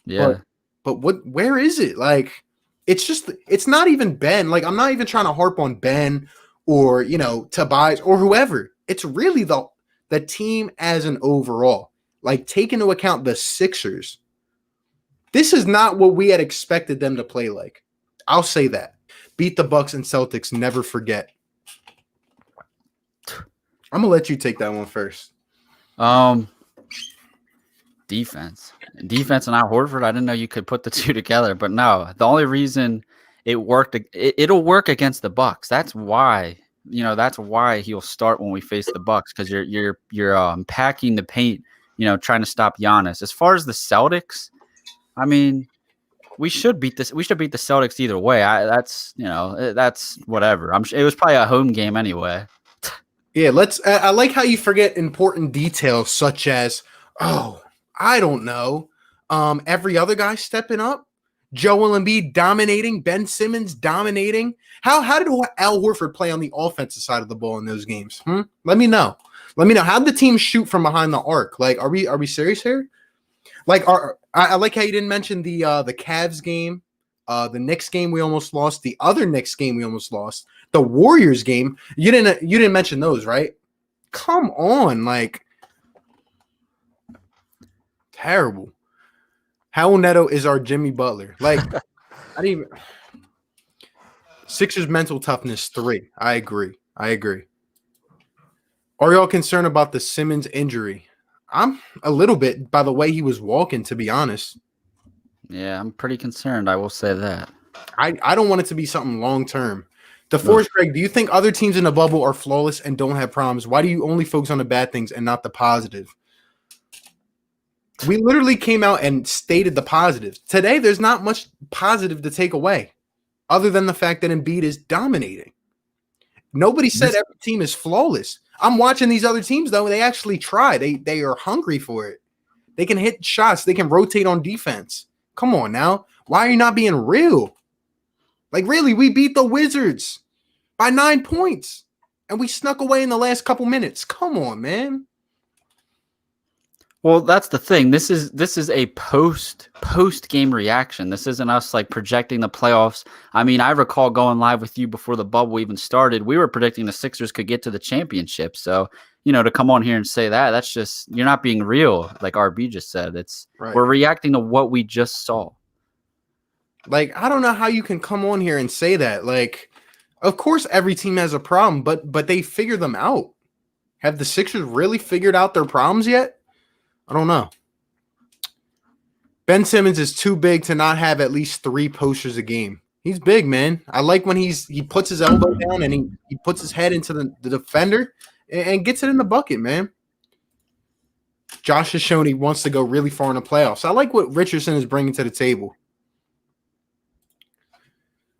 Yeah. But where is it? Like, it's not even Ben. Like, I'm not even trying to harp on Ben or, Tobias or whoever. It's really the team as an overall. Like, take into account the Sixers. This is not what we had expected them to play like. I'll say that. Beat the Bucks and Celtics, never forget. I'm gonna let you take that one first. Defense and Al Horford. I didn't know you could put the two together, but no, the only reason it worked, it'll work against the Bucks. That's why, that's why he'll start when we face the Bucks, because you're packing the paint, trying to stop Giannis. As far as the Celtics, I mean, we should beat this. We should beat the Celtics either way. That's whatever. It was probably a home game anyway. Yeah, I like how you forget important details such as, I don't know, every other guy stepping up, Joel Embiid dominating, Ben Simmons dominating. How did Al Horford play on the offensive side of the ball in those games? Let me know. How did the team shoot from behind the arc? Like, are we serious here? Like, I like how you didn't mention the Cavs game, the Knicks game we almost lost, the other Knicks game we almost lost, the Warriors game. You didn't mention those, right? Come on, like, terrible. Howell Neto is our Jimmy Butler. Like, I didn't even. Sixers mental toughness 3. I agree. Are y'all concerned about the Simmons injury? I'm a little bit by the way he was walking, to be honest. Yeah, I'm pretty concerned. I will say that. I don't want it to be something long term. DeForest Greg, do you think other teams in the bubble are flawless and don't have problems? Why do you only focus on the bad things and not the positive? We literally came out and stated the positives. Today, there's not much positive to take away other than the fact that Embiid is dominating. Nobody said every team is flawless. I'm watching these other teams, though. They actually try. They are hungry for it. They can hit shots. They can rotate on defense. Come on now. Why are you not being real? Like, really, we beat the Wizards by 9 points, and we snuck away in the last couple minutes. Come on, man. Well, that's the thing. This is a post game reaction. This isn't us like projecting the playoffs. I mean, I recall going live with you before the bubble even started. We were predicting the Sixers could get to the championship. So, to come on here and say that's just, you're not being real. Like RB just said, we're reacting to what we just saw. Like, I don't know how you can come on here and say that. Like, of course, every team has a problem, but they figure them out. Have the Sixers really figured out their problems yet? I don't know. Ben Simmons is too big to not have at least 3 posters a game. He's big, man. I like when he puts his elbow down and he puts his head into the defender and gets it in the bucket, man. Josh has shown he wants to go really far in the playoffs. I like what Richardson is bringing to the table.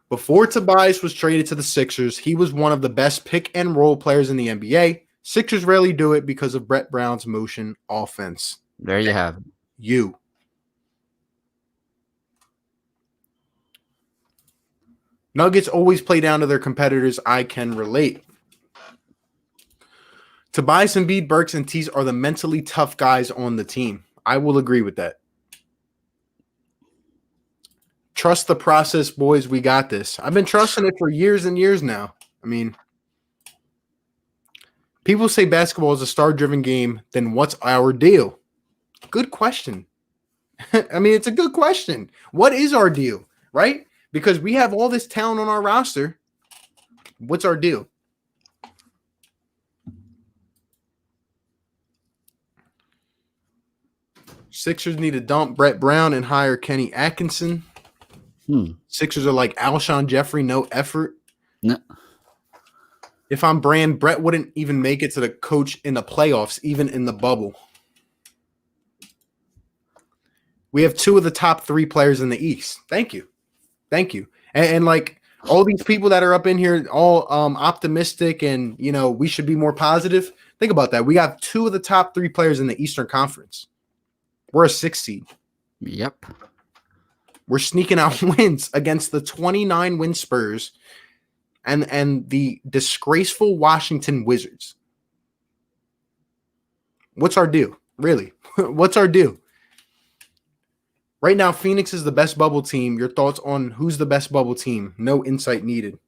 Before Tobias was traded to the Sixers, he was one of the best pick-and-roll players in the NBA. Sixers rarely do it because of Brett Brown's motion offense. There you have it. You. Nuggets always play down to their competitors. I can relate. Tobias, Embiid, Burks, and Tease are the mentally tough guys on the team. I will agree with that. Trust the process, boys. We got this. I've been trusting it for years and years now. I mean, people say basketball is a star-driven game. Then what's our deal? Good question. I mean, it's a good question. What is our deal, right? Because we have all this talent on our roster. What's our deal? Sixers need to dump Brett Brown and hire Kenny Atkinson. Sixers are like Alshon Jeffrey, no effort. No. If I'm Brand, Brett wouldn't even make it to the coach in the playoffs, even in the bubble. We have 2 of the top 3 players in the East. Thank you. And like all these people that are up in here, all optimistic and, we should be more positive. Think about that. We got 2 of the top 3 players in the Eastern Conference. We're a 6 seed. Yep. We're sneaking out wins against the 29-win Spurs and the disgraceful Washington Wizards. What's our deal? Really? What's our deal? Right now, Phoenix is the best bubble team. Your thoughts on who's the best bubble team? No insight needed.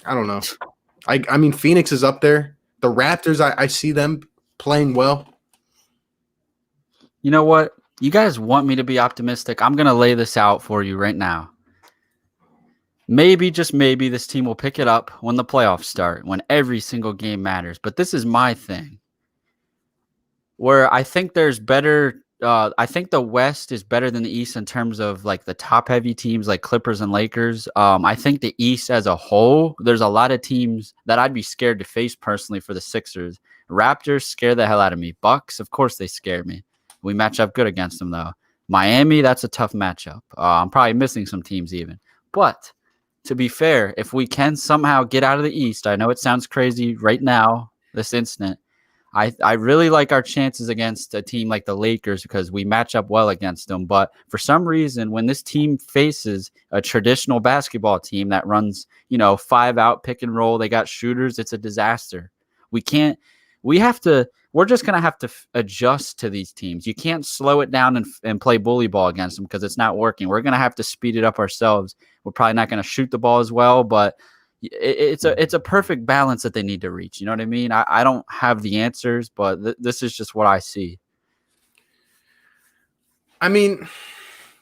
I don't know. I mean, Phoenix is up there. The Raptors, I see them playing well. You know what? You guys want me to be optimistic. I'm going to lay this out for you right now. Maybe, just maybe, this team will pick it up when the playoffs start, when every single game matters. But this is my thing, where I think there's better. I think the West is better than the East in terms of like the top heavy teams like Clippers and Lakers. I think the East as a whole, there's a lot of teams that I'd be scared to face personally for the Sixers. Raptors scare the hell out of me. Bucks, of course, they scare me. We match up good against them though. Miami, that's a tough matchup. I'm probably missing some teams even, but to be fair, if we can somehow get out of the East, I know it sounds crazy right now, this instant. I really like our chances against a team like the Lakers because we match up well against them. But for some reason, when this team faces a traditional basketball team that runs, 5-out pick and roll, they got shooters, it's a disaster. We're just going to have to adjust to these teams. You can't slow it down and play bully ball against them because it's not working. We're going to have to speed it up ourselves. We're probably not going to shoot the ball as well, but it's a perfect balance that they need to reach. You know what I mean? I don't have the answers, but this is just what I see. I mean,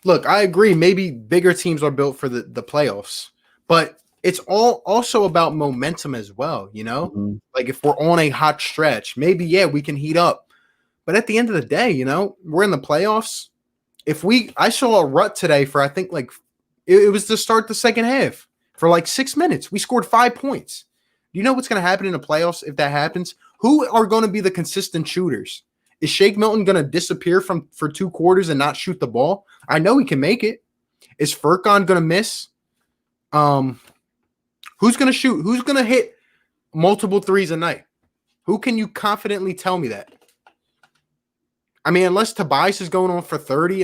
look, I agree. Maybe bigger teams are built for the playoffs, but it's all also about momentum as well. Mm-hmm. Like if we're on a hot stretch, maybe, yeah, we can heat up. But at the end of the day, we're in the playoffs. I saw a rut today for, I think it was to start the second half. For like 6 minutes, we scored 5 points. Do you know what's going to happen in the playoffs if that happens? Who are going to be the consistent shooters? Is Shake Milton going to disappear for 2 quarters and not shoot the ball? I know he can make it. Is Furkan going to miss? Who's going to shoot? Who's going to hit multiple threes a night? Who can you confidently tell me that? I mean, unless Tobias is going on for 30,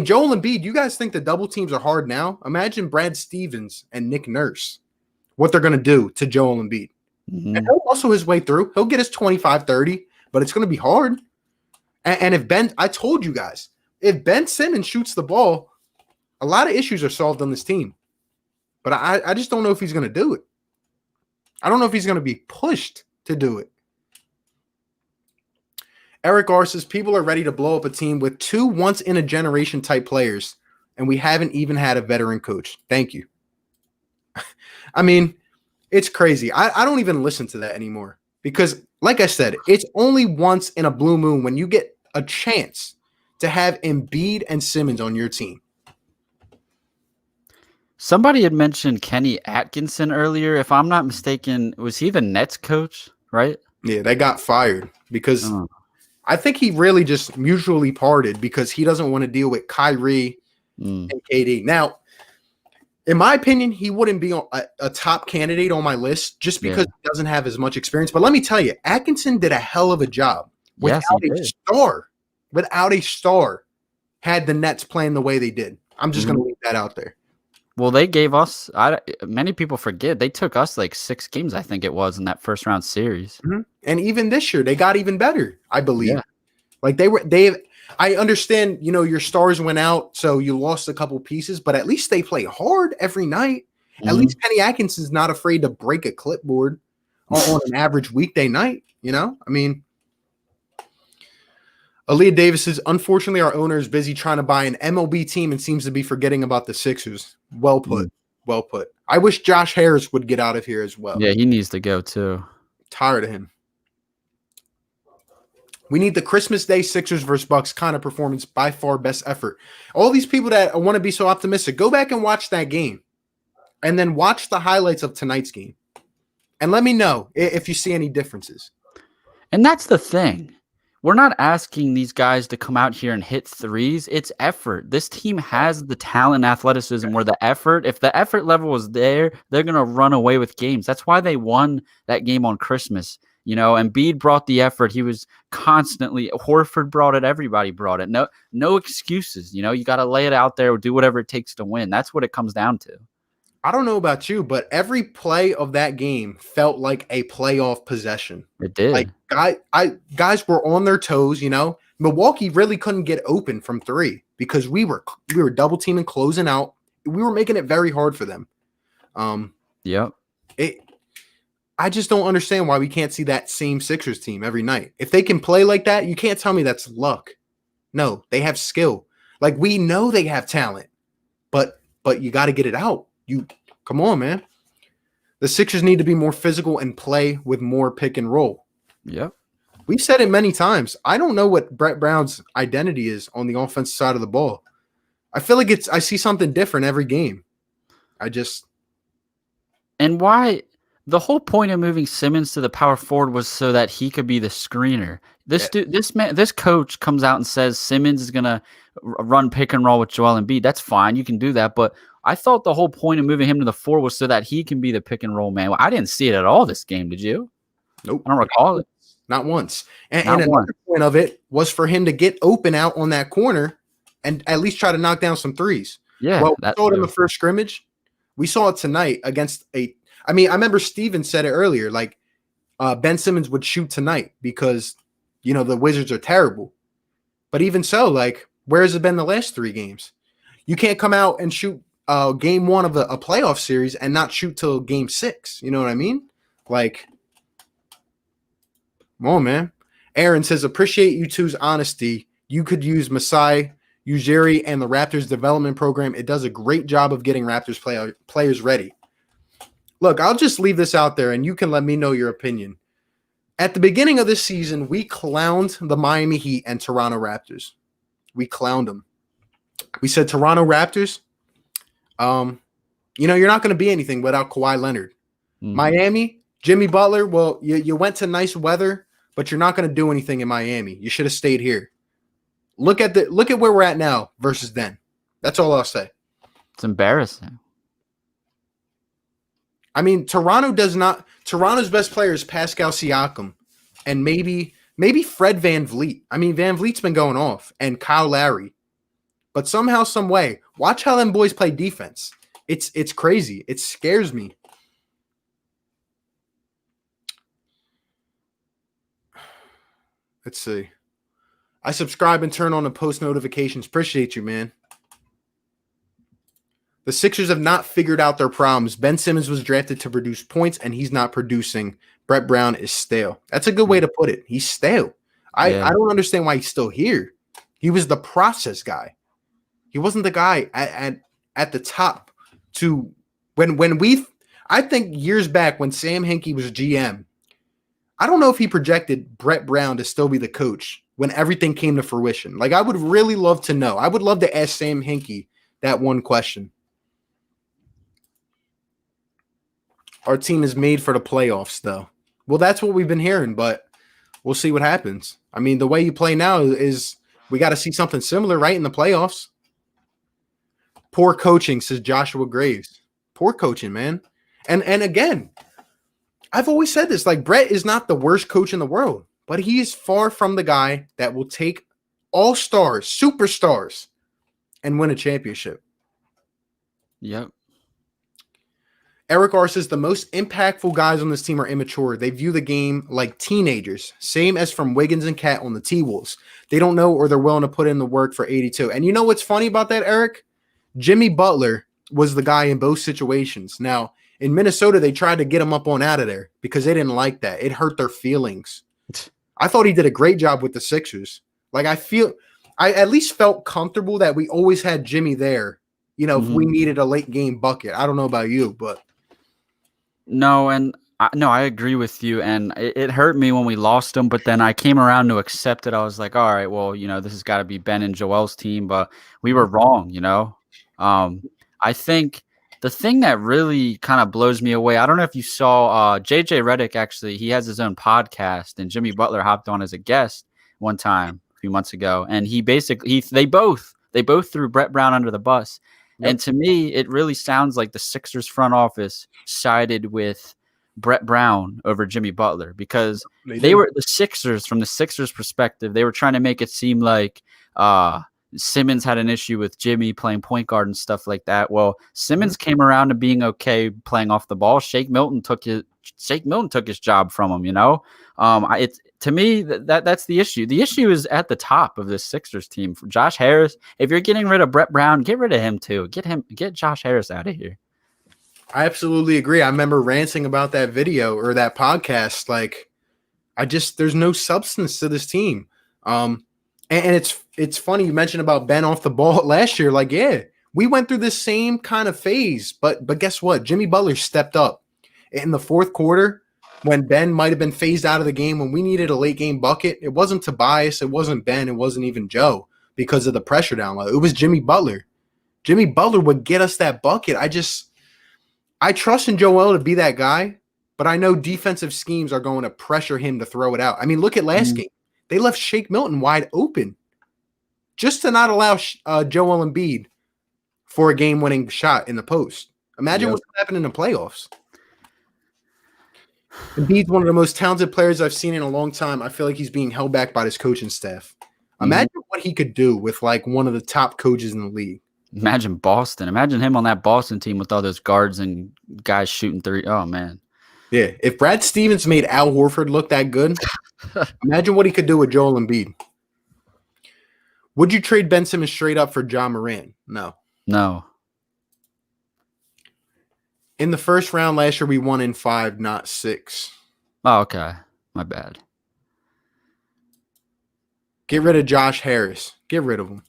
Joel Embiid, you guys think the double teams are hard now? Imagine Brad Stevens and Nick Nurse, what they're going to do to Joel Embiid. Mm-hmm. And he'll muscle his way through. He'll get his 25, 30, but it's going to be hard. And I told you guys, if Ben Simmons shoots the ball, a lot of issues are solved on this team. But I just don't know if he's going to do it. I don't know if he's going to be pushed to do it. Eric R says people are ready to blow up a team with 2 once-in-a-generation type players, and we haven't even had a veteran coach. Thank you. I mean, it's crazy. I don't even listen to that anymore because, like I said, it's only once in a blue moon when you get a chance to have Embiid and Simmons on your team. Somebody had mentioned Kenny Atkinson earlier. If I'm not mistaken, was he the Nets coach, right? Yeah, they got fired because I think he really just mutually parted because he doesn't want to deal with Kyrie and KD. Now, in my opinion, he wouldn't be a top candidate on my list just because he doesn't have as much experience. But let me tell you, Atkinson did a hell of a job. Without a star, had the Nets playing the way they did. I'm just going to leave that out there. Well, they gave us many people forget they took us like 6 games, I think it was, in that first round series. Mm-hmm. And even this year, they got even better, I believe. Yeah. Like I understand, your stars went out, so you lost a couple pieces, but at least they play hard every night. Mm-hmm. At least Kenny Atkinson's not afraid to break a clipboard on an average weekday night. Aaliyah Davis says, unfortunately, our owner is busy trying to buy an MLB team and seems to be forgetting about the Sixers. Well put. Well put. I wish Josh Harris would get out of here as well. Yeah, he needs to go too. Tired of him. We need the Christmas Day Sixers versus Bucks kind of performance, by far best effort. All these people that want to be so optimistic, go back and watch that game and then watch the highlights of tonight's game and let me know if you see any differences. And that's the thing. We're not asking these guys to come out here and hit threes. It's effort. This team has the talent and athleticism where if the effort level was there, they're going to run away with games. That's why they won that game on Christmas. Embiid brought the effort. He was constantly, Horford brought it. Everybody brought it. No excuses. You got to lay it out there or do whatever it takes to win. That's what it comes down to. I don't know about you, but every play of that game felt like a playoff possession. It did. Like guys were on their toes, Milwaukee really couldn't get open from 3 because we were double teaming, closing out. We were making it very hard for them. Yep. I just don't understand why we can't see that same Sixers team every night. If they can play like that, you can't tell me that's luck. No, they have skill. Like we know they have talent, but you got to get it out. You come on, man. The Sixers need to be more physical and play with more pick and roll. Yep. We've said it many times. I don't know what Brett Brown's identity is on the offensive side of the ball. I feel like I see something different every game. And why the whole point of moving Simmons to the power forward was so that he could be the screener. This coach comes out and says Simmons is gonna run pick and roll with Joel Embiid. That's fine, you can do that. But I thought the whole point of moving him to the 4 was so that he can be the pick and roll man. Well, I didn't see it at all this game. Did you? Nope. I don't recall it. Not once. And another point of it was for him to get open out on that corner and at least try to knock down some threes. Yeah. Well, we saw it in the first scrimmage. We saw it tonight against I remember Steven said it earlier, like Ben Simmons would shoot tonight because, the Wizards are terrible. But even so, like, where has it been the last 3 games? You can't come out and shoot game 1 of a playoff series and not shoot till game 6. You know what I mean? Like, come on, man. Aaron says, appreciate you two's honesty. You could use Masai Ujiri and the Raptors development program. It does a great job of getting Raptors players ready. Look, I'll just leave this out there and you can let me know your opinion. At the beginning of this season, we clowned the Miami Heat and Toronto Raptors. We clowned them. We said, Toronto Raptors, you're not going to be anything without Kawhi Leonard. Mm-hmm. Miami, Jimmy Butler, well, you went to nice weather, but you're not going to do anything in Miami. You should have stayed here. Look at where we're at now versus then. That's all I'll say. It's embarrassing. I mean, Toronto's best player is Pascal Siakam and maybe Fred VanVleet. I mean, VanVleet's been going off and Kyle Lowry. But somehow, some way, watch how them boys play defense. It's crazy. It scares me. Let's see. I subscribe and turn on the post notifications. Appreciate you, man. The Sixers have not figured out their problems. Ben Simmons was drafted to produce points, and he's not producing. Brett Brown is stale. That's a good way to put it. He's stale. I don't understand why he's still here. He was the process guy. He wasn't the guy at the top to I think years back when Sam Hinkie was GM, I don't know if he projected Brett Brown to still be the coach when everything came to fruition. Like, I would really love to know. I would love to ask Sam Hinkie that one question. Our team is made for the playoffs, though. Well, that's what we've been hearing, but we'll see what happens. I mean, the way you play now is we got to see something similar right in the playoffs. Poor coaching, says Joshua Graves. Poor coaching, man. And again, I've always said this, like, Brett is not the worst coach in the world, but he is far from the guy that will take all-stars, superstars, and win a championship. Yep. Eric R says the most impactful guys on this team are immature. They view the game like teenagers, same as from Wiggins and Cat on the T-Wolves. They don't know or they're willing to put in the work for 82. And you know what's funny about that, Eric? Jimmy Butler was the guy in both situations. Now, in Minnesota, they tried to get him up on out of there because they didn't like that. It hurt their feelings. I thought he did a great job with the Sixers. Like, I at least felt comfortable that we always had Jimmy there, if we needed a late game bucket. I don't know about you, but. No, I agree with you, and it hurt me when we lost him, but then I came around to accept it. I was like, all right, well, this has got to be Ben and Joel's team, but we were wrong, I think the thing that really kind of blows me away, I don't know if you saw JJ Redick, actually, he has his own podcast, and Jimmy Butler hopped on as a guest one time a few months ago, and they both threw Brett Brown under the bus. Yep. And to me, it really sounds like the Sixers front office sided with Brett Brown over Jimmy Butler because they were the Sixers. From the Sixers' perspective, they were trying to make it seem like Simmons had an issue with Jimmy playing point guard and stuff like that. Well, Simmons came around to being okay playing off the ball. Shake Milton took his job from him. To me, that's the issue. The issue is at the top of this Sixers team. For Josh Harris, if you're getting rid of Brett Brown, get rid of him too. Get Josh Harris out of here. I absolutely agree. I remember ranting about that video or that podcast. Like, there's no substance to this team. And it's funny you mentioned about Ben off the ball last year. Like, yeah, We went through this same kind of phase, but guess what? Jimmy Butler stepped up in the fourth quarter when Ben might have been phased out of the game, when we needed a late game bucket. It wasn't Tobias, it wasn't Ben, it wasn't even Joe because of the pressure down low. It was Jimmy Butler. Jimmy Butler would get us that bucket. I trust in Joel to be that guy, but I know defensive schemes are going to pressure him to throw it out. I mean, look at last game. They left Shake Milton wide open just to not allow Joel Embiid for a game-winning shot in the post. Imagine what's happening in the playoffs. Embiid's one of the most talented players I've seen in a long time. I feel like he's being held back by his coaching staff. Imagine what he could do with like one of the top coaches in the league. Imagine Boston. Imagine him on that Boston team with all those guards and guys shooting three. Oh, man. Yeah, if Brad Stevens made Al Horford look that good, imagine what he could do with Joel Embiid. Would you trade Ben Simmons straight up for Ja Morant? No. No. In the first round last year, we won in 5, not 6. Oh, okay. My bad. Get rid of Josh Harris. Get rid of him.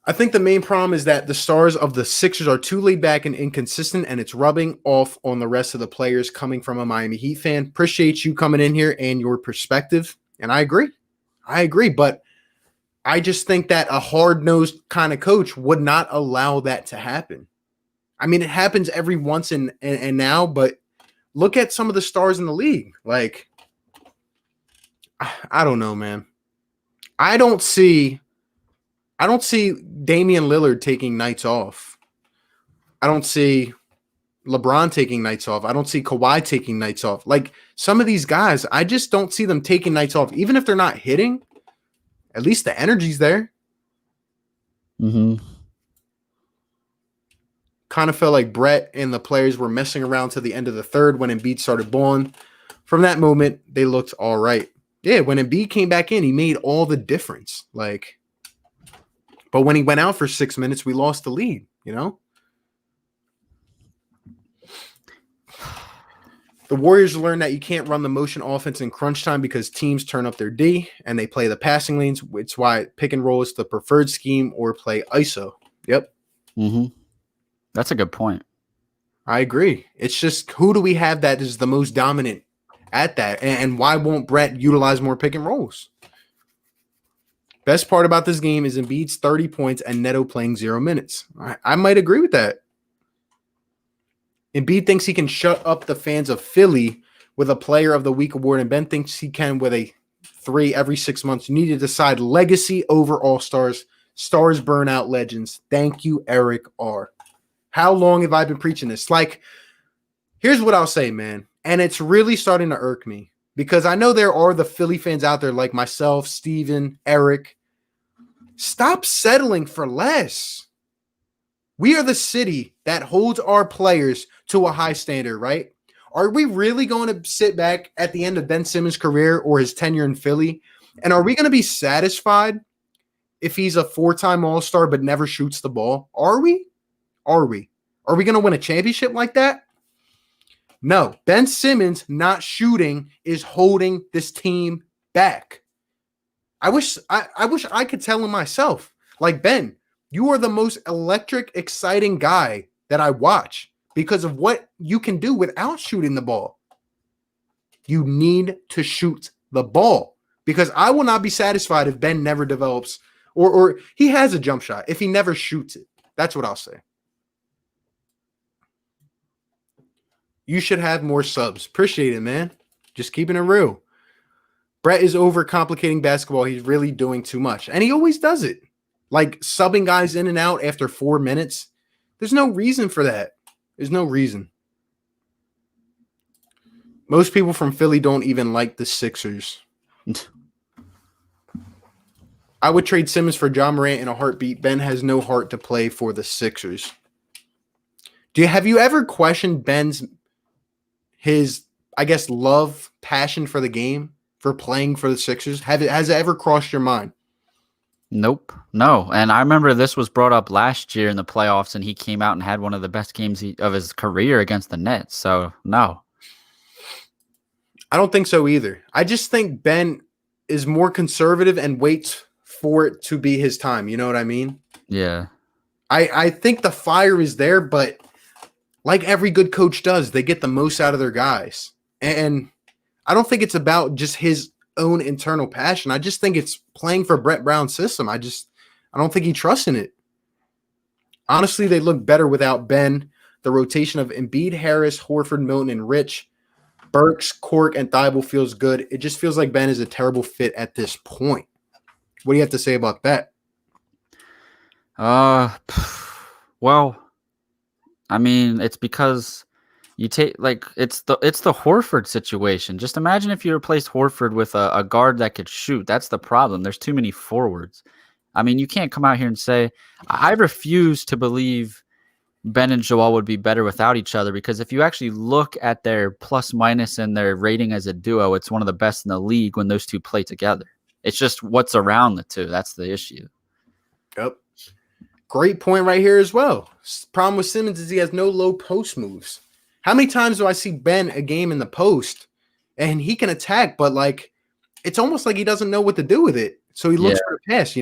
I think the main problem is that the stars of the Sixers are too laid back and inconsistent, and it's rubbing off on the rest of the players. Coming from a Miami Heat fan, appreciate you coming in here and your perspective. And I agree, but I just think that a hard-nosed kind of coach would not allow that to happen. I mean, it happens every once and now, but look at some of the stars in the league. Like, I don't know, man. I don't see Damian Lillard taking nights off. I don't see LeBron taking nights off. I don't see Kawhi taking nights off. Like, some of these guys, I just don't see them taking nights off. Even if they're not hitting, at least the energy's there. Kind of felt like Brett and the players were messing around to the end of the third when Embiid started balling. From that moment, they looked all right. Yeah, when Embiid came back in, he made all the difference. Like, but when he went out for 6 minutes, we lost the lead, you know? The Warriors learned that you can't run the motion offense in crunch time because teams turn up their D and they play the passing lanes. It's why pick and roll is the preferred scheme or play ISO. Yep. That's a good point. I agree. It's just, who do we have that is the most dominant at that? And why won't Brett utilize more pick and rolls? Best part about this game is Embiid's 30 points and Neto playing 0 minutes. I might agree with that. Embiid thinks he can shut up the fans of Philly with a Player of the Week award, and Ben thinks he can with a 3 every 6 months. You need to decide legacy over all-stars. Stars burn out legends. Thank you, Eric R. How long have I been preaching this? Like, here's what I'll say, man. And it's really starting to irk me because I know there are the Philly fans out there like myself, Steven, Eric. Stop settling for less. We are the city that holds our players to a high standard, right? Are we really going to sit back at the end of Ben Simmons' career or his tenure in Philly? And are we going to be satisfied if he's a 4-time All-Star but never shoots the ball? Are we? Are we going to win a championship like that? No. Ben Simmons not shooting is holding this team back. I wish I could tell him myself, like, Ben, you are the most electric, exciting guy that I watch because of what you can do without shooting the ball. You need to shoot the ball because I will not be satisfied if Ben never develops or he has a jump shot if he never shoots it. That's what I'll say. You should have more subs. Appreciate it, man. Just keeping it real. Brett is overcomplicating basketball. He's really doing too much. And he always does it. Like subbing guys in and out after 4 minutes. There's no reason for that. There's no reason. Most people from Philly don't even like the Sixers. I would trade Simmons for Ja Morant in a heartbeat. Ben has no heart to play for the Sixers. Have you ever questioned his, I guess, love, passion for the game, for playing for the Sixers? Has it ever crossed your mind? Nope. No. And I remember this was brought up last year in the playoffs, and he came out and had one of the best games of his career against the Nets. So, no. I don't think so either. I just think Ben is more conservative and waits for it to be his time. You know what I mean? Yeah. I think the fire is there, but like every good coach does, they get the most out of their guys. And I don't think it's about just his own internal passion. I just think it's playing for Brett Brown's system. I don't think he trusts in it. Honestly, they look better without Ben. The rotation of Embiid, Harris, Horford, Milton, and Rich, Burks, Cork, and Thibault feels good. It just feels like Ben is a terrible fit at this point. What do you have to say about that? Well, I mean, it's because you take it's the Horford situation. Just imagine if you replaced Horford with a guard that could shoot. That's the problem. There's too many forwards. I mean, you can't come out here and say I refuse to believe Ben and Joel would be better without each other, because if you actually look at their plus minus and their rating as a duo, it's one of the best in the league when those two play together. It's just what's around the two. That's the issue. Yep. Great point right here as well. Problem with Simmons is he has no low post moves. How many times do I see Ben a game in the post and he can attack, but like it's almost like he doesn't know what to do with it. So he looks for a pass,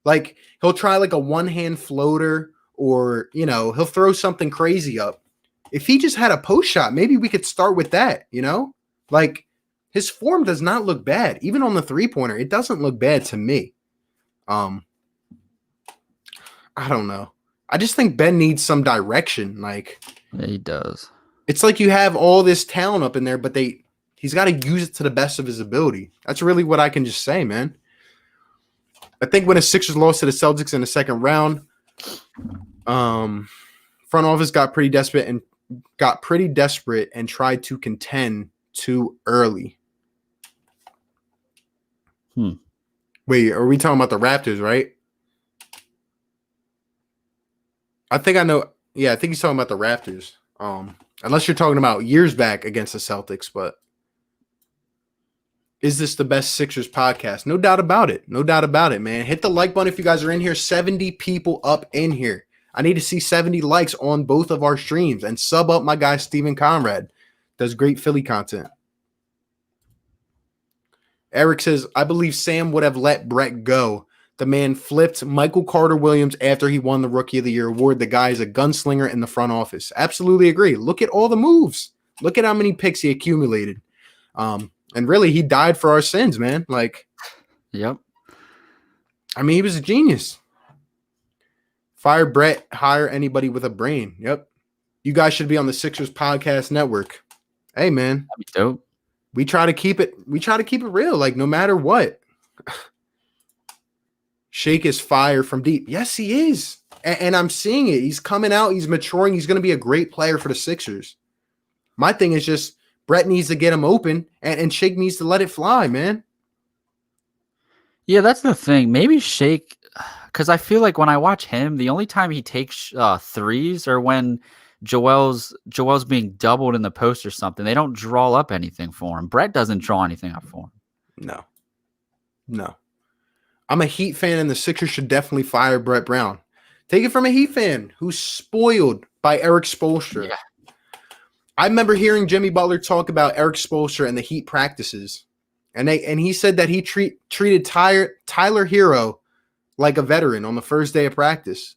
Like he'll try like a one-hand floater, or, he'll throw something crazy up. If he just had a post shot, maybe we could start with that, Like his form does not look bad. Even on the three-pointer, it doesn't look bad to me. I don't know. I just think Ben needs some direction. Like, yeah, he does. It's like you have all this talent up in there, but he's got to use it to the best of his ability. That's really what I can just say, man. I think when the Sixers lost to the Celtics in the second round, front office got pretty desperate and tried to contend too early. Wait, are we talking about the Raptors, right? I think I know. Yeah, I think he's talking about the Raptors. Unless you're talking about years back against the Celtics, but is this the best Sixers podcast? No doubt about it. No doubt about it, man. Hit the like button if you guys are in here. 70 people up in here. I need to see 70 likes on both of our streams, and sub up my guy Steven Conrad. Does great Philly content. Eric says, I believe Sam would have let Brett go. The man flipped Michael Carter Williams after he won the Rookie of the Year award. The guy is a gunslinger in the front office. Absolutely agree. Look at all the moves. Look at how many picks he accumulated. And really, he died for our sins, man. Like, yep. I mean, he was a genius. Fire Brett, hire anybody with a brain. Yep. You guys should be on the Sixers Podcast Network. Hey, man. That'd be dope. We try to keep it real, like no matter what. Shake is fire from deep. Yes, he is. And I'm seeing it. He's coming out. He's maturing. He's going to be a great player for the Sixers. My thing is just Brett needs to get him open, and Shake needs to let it fly, man. Yeah, that's the thing. Maybe Shake, because I feel like when I watch him, the only time he takes threes are when Joel's being doubled in the post or something. They don't draw up anything for him. Brett doesn't draw anything up for him. No. I'm a Heat fan, and the Sixers should definitely fire Brett Brown. Take it from a Heat fan who's spoiled by Eric Spoelstra. Yeah. I remember hearing Jimmy Butler talk about Eric Spoelstra and the Heat practices, and he said that he treated Tyler Hero like a veteran on the first day of practice.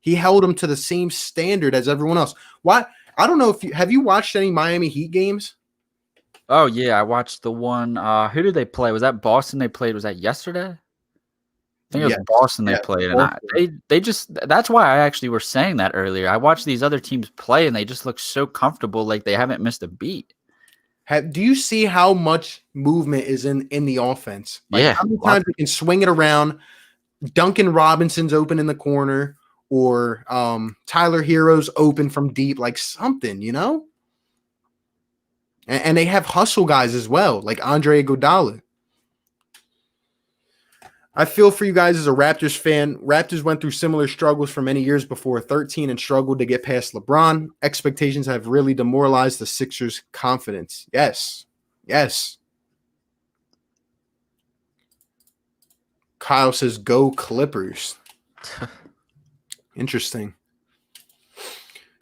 He held him to the same standard as everyone else. Why? I don't know if have you watched any Miami Heat games? Oh yeah, I watched the one. Who did they play? Was that Boston they played? Was that yesterday? I think it was Boston they played, and they just, that's why I actually were saying that earlier. I watched these other teams play, and they just look so comfortable, like they haven't missed a beat. Do you see how much movement is in the offense? Like yeah. How many times they can swing it around? Duncan Robinson's open in the corner, or Tyler Hero's open from deep, like something, And they have hustle guys as well, like Andre Iguodala. I feel for you guys as a Raptors fan. Raptors went through similar struggles for many years before 13 and struggled to get past LeBron. Expectations have really demoralized the Sixers' confidence. Yes. Kyle says, go Clippers. Interesting.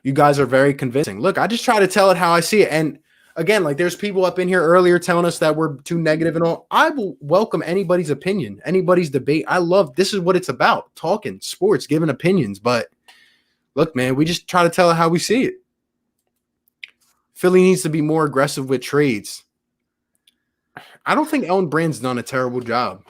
You guys are very convincing. Look, I just try to tell it how I see it. And again, like there's people up in here earlier telling us that we're too negative and all. I will welcome anybody's opinion, anybody's debate. This is what it's about, talking sports, giving opinions. But Look, man, we just try to tell it how we see it. Philly needs to be more aggressive with trades. I don't think Elton Brand's done a terrible job.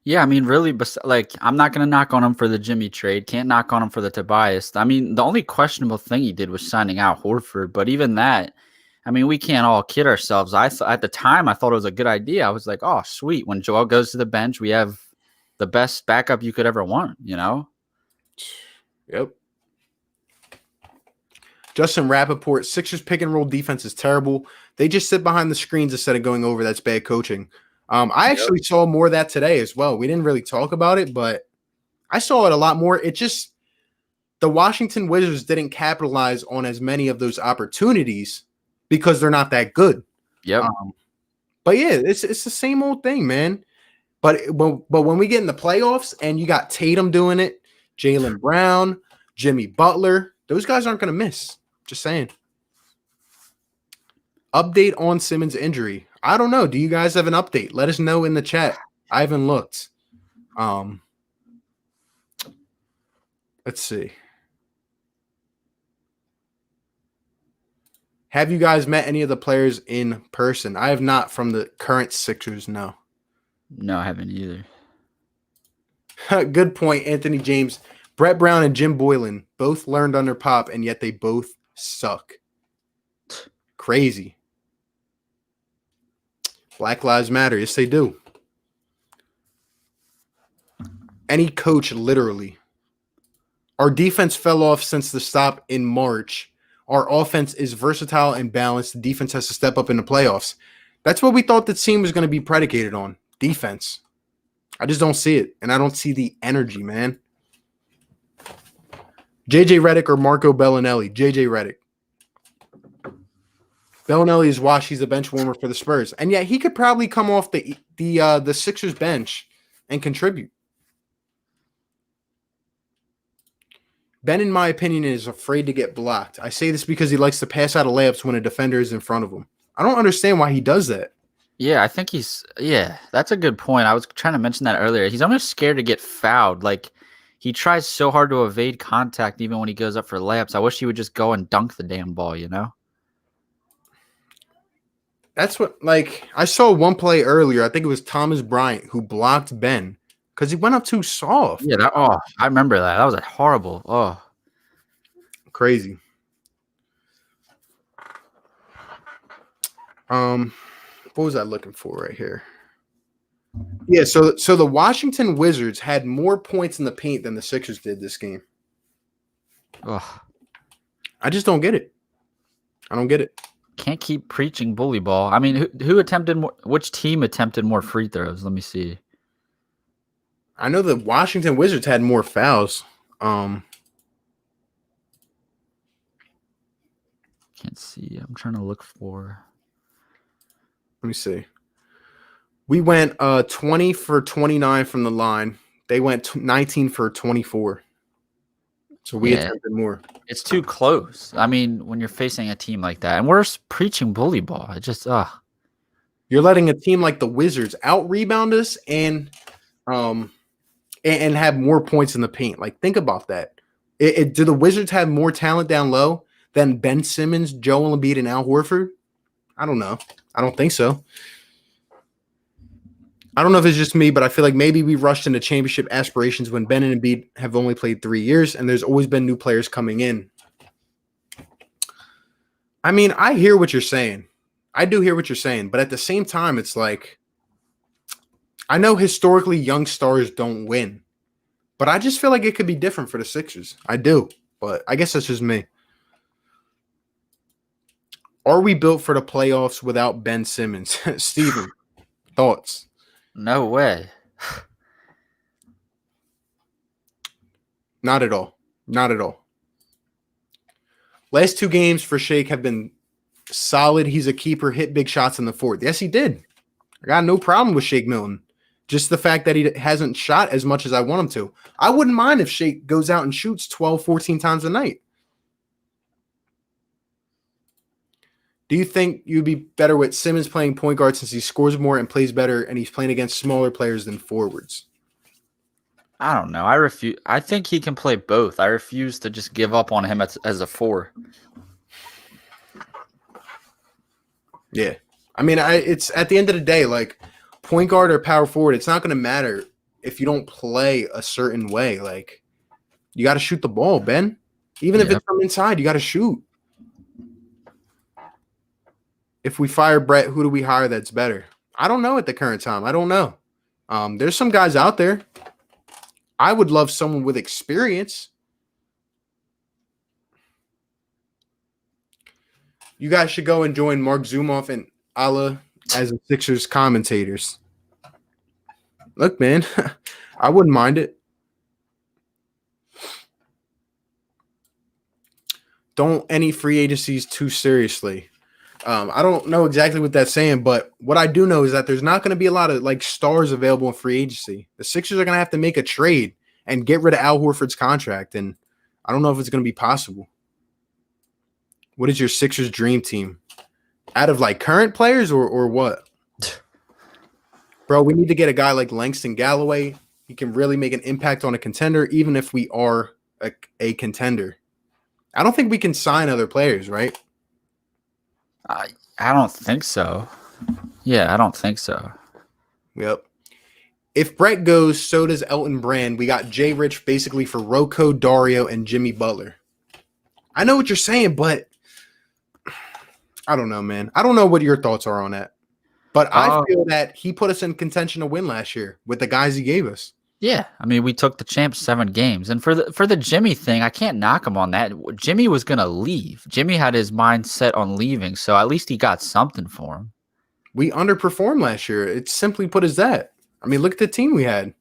Yeah, I mean, really, like, I'm not going to knock on him for the Jimmy trade. Can't knock on him for the Tobias. I mean, the only questionable thing he did was signing out Horford. But even that, I mean, we can't all kid ourselves. At the time, I thought it was a good idea. I was like, oh, sweet. When Joel goes to the bench, we have the best backup you could ever want, you know? Yep. Justin Rappaport, Sixers pick and roll defense is terrible. They just sit behind the screens instead of going over. That's bad coaching. I actually saw more of that today as well. We didn't really talk about it, but I saw it a lot more. It just the Washington Wizards didn't capitalize on as many of those opportunities because they're not that good. Yep. But yeah, it's the same old thing, man. But when we get in the playoffs and you got Tatum doing it, Jaylen Brown, Jimmy Butler, those guys aren't going to miss. Just saying. Update on Simmons' injury. I don't know. Do you guys have an update? Let us know in the chat. I haven't looked. Let's see. Have you guys met any of the players in person? I have not from the current Sixers, no. No, I haven't either. Good point, Anthony James. Brett Brown and Jim Boylan both learned under Pop, and yet they both suck. Crazy. Black Lives Matter. Yes, they do. Any coach, literally. Our defense fell off since the stop in March. Our offense is versatile and balanced. The defense has to step up in the playoffs. That's what we thought the team was going to be predicated on. Defense. I just don't see it. And I don't see the energy, man. JJ Redick or Marco Bellinelli? JJ Redick. Bellinelli is washed. He's a bench warmer for the Spurs. And yet he could probably come off the Sixers bench and contribute. Ben, in my opinion, is afraid to get blocked. I say this because he likes to pass out of layups when a defender is in front of him. I don't understand why he does that. Yeah, I think that's a good point. I was trying to mention that earlier. He's almost scared to get fouled. Like, he tries so hard to evade contact even when he goes up for layups. I wish he would just go and dunk the damn ball, you know? That's what, like, I saw one play earlier. I think it was Thomas Bryant who blocked Ben because he went up too soft. Yeah, I remember that. That was horrible. Oh, crazy. What was I looking for right here? Yeah, so the Washington Wizards had more points in the paint than the Sixers did this game. Ugh. I just don't get it. I don't get it. Can't keep preaching bully ball. I mean, who attempted more? Which team attempted more free throws? Let me see. I know the Washington Wizards had more fouls. Can't see. I'm trying to look for. Let me see. We went 20 for 29 from the line. They went 19 for 24. So we attempted more. It's too close. I mean, when you're facing a team like that, and we're preaching bully ball, it just You're letting a team like the Wizards out rebound us and have more points in the paint. Like, think about that. Do the Wizards have more talent down low than Ben Simmons, Joel Embiid, and Al Horford? I don't know. I don't think so. I don't know if it's just me, but I feel like maybe we rushed into championship aspirations when Ben and Embiid have only played 3 years, and there's always been new players coming in. I mean, I hear what you're saying. I do hear what you're saying, but at the same time, it's like, I know historically young stars don't win, but I just feel like it could be different for the Sixers. I do, but I guess that's just me. Are we built for the playoffs without Ben Simmons? Steven, thoughts? No way. Not at all. Not at all. Last 2 games for Shake have been solid. He's a keeper, hit big shots in the fourth. Yes, he did. I got no problem with Shake Milton. Just the fact that he hasn't shot as much as I want him to. I wouldn't mind if Shake goes out and shoots 12, 14 times a night. Do you think you'd be better with Simmons playing point guard since he scores more and plays better and he's playing against smaller players than forwards? I don't know. I refuse. I think he can play both. I refuse to just give up on him as a 4. Yeah. I mean, it's at the end of the day, like point guard or power forward, it's not going to matter if you don't play a certain way. Like you got to shoot the ball, Ben. Even if Yep. it's from inside, you got to shoot. If we fire Brett, who do we hire that's better? I don't know at the current time. I don't know. There's some guys out there. I would love someone with experience. You guys should go and join Mark Zumoff and Ala as the Sixers commentators. Look, man, I wouldn't mind it. Don't any free agencies too seriously. I don't know exactly what that's saying, but what I do know is that there's not going to be a lot of like stars available in free agency. The Sixers are going to have to make a trade and get rid of Al Horford's contract, and I don't know if it's going to be possible. What is your Sixers dream team? Out of like current players or what? Bro, we need to get a guy like Langston Galloway. He can really make an impact on a contender, even if we are a contender. I don't think we can sign other players, right? I don't think so. Yeah, I don't think so. Yep. If Brett goes, so does Elton Brand. We got Jay Rich basically for Rocco, Dario, and Jimmy Butler. I know what you're saying, but I don't know, man. I don't know what your thoughts are on that. But I feel that he put us in contention to win last year with the guys he gave us. Yeah, I mean, we took the champs 7 games, and for the Jimmy thing, I can't knock him on that. Jimmy was gonna leave. Jimmy had his mind set on leaving, so at least he got something for him. We underperformed last year. It's simply put as that. I mean, look at the team we had.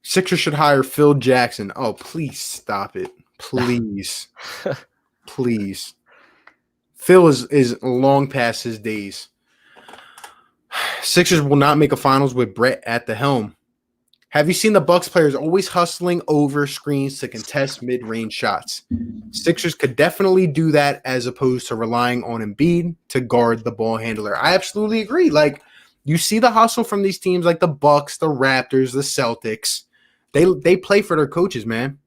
Sixers should hire Phil Jackson. Oh, please stop it, please, please. Phil is long past his days. Sixers will not make a finals with Brett at the helm. Have you seen the Bucks players always hustling over screens to contest mid-range shots? Sixers could definitely do that as opposed to relying on Embiid to guard the ball handler. I absolutely agree. Like you see the hustle from these teams like the Bucks, the Raptors, the Celtics. They play for their coaches, man.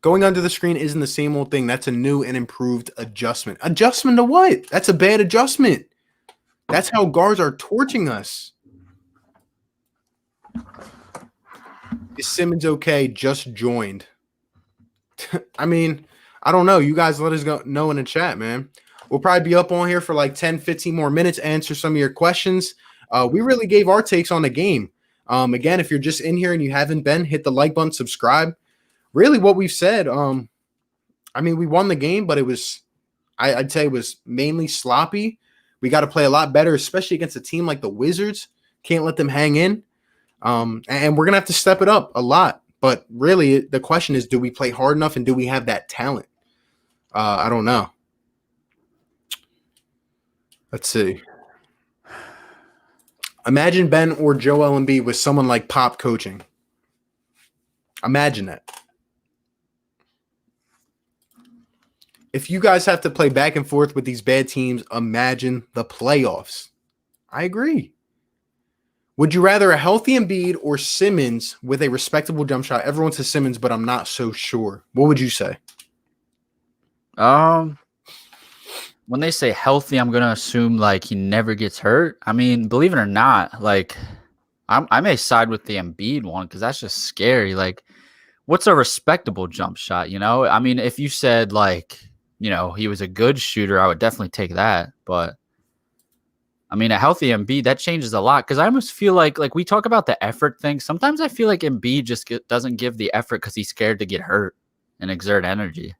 Going under the screen isn't the same old thing. That's a new and improved adjustment. Adjustment to what? That's a bad adjustment. That's how guards are torching us. Is Simmons okay? Just joined. I mean, I don't know. You guys let us know in the chat, man. We'll probably be up on here for like 10, 15 more minutes, answer some of your questions. We really gave our takes on the game. Again, if you're just in here and you haven't been, hit the like button, subscribe. Really what we've said, I mean, we won the game, but it was, I'd say it was mainly sloppy. We got to play a lot better, especially against a team like the Wizards. Can't let them hang in. And we're going to have to step it up a lot. But really, the question is, do we play hard enough and do we have that talent? I don't know. Let's see. Imagine Ben or Joel Embiid with someone like Pop coaching. Imagine that. If you guys have to play back and forth with these bad teams, imagine the playoffs. I agree. Would you rather a healthy Embiid or Simmons with a respectable jump shot? Everyone says Simmons, but I'm not so sure. What would you say? When they say healthy, I'm gonna assume like he never gets hurt. I mean, believe it or not, like I may side with the Embiid one because that's just scary. Like, what's a respectable jump shot? You know, I mean, if you said like, you know, he was a good shooter, I would definitely take that. But I mean, a healthy Embiid, that changes a lot because I almost feel like we talk about the effort thing. Sometimes I feel like Embiid just doesn't give the effort because he's scared to get hurt and exert energy.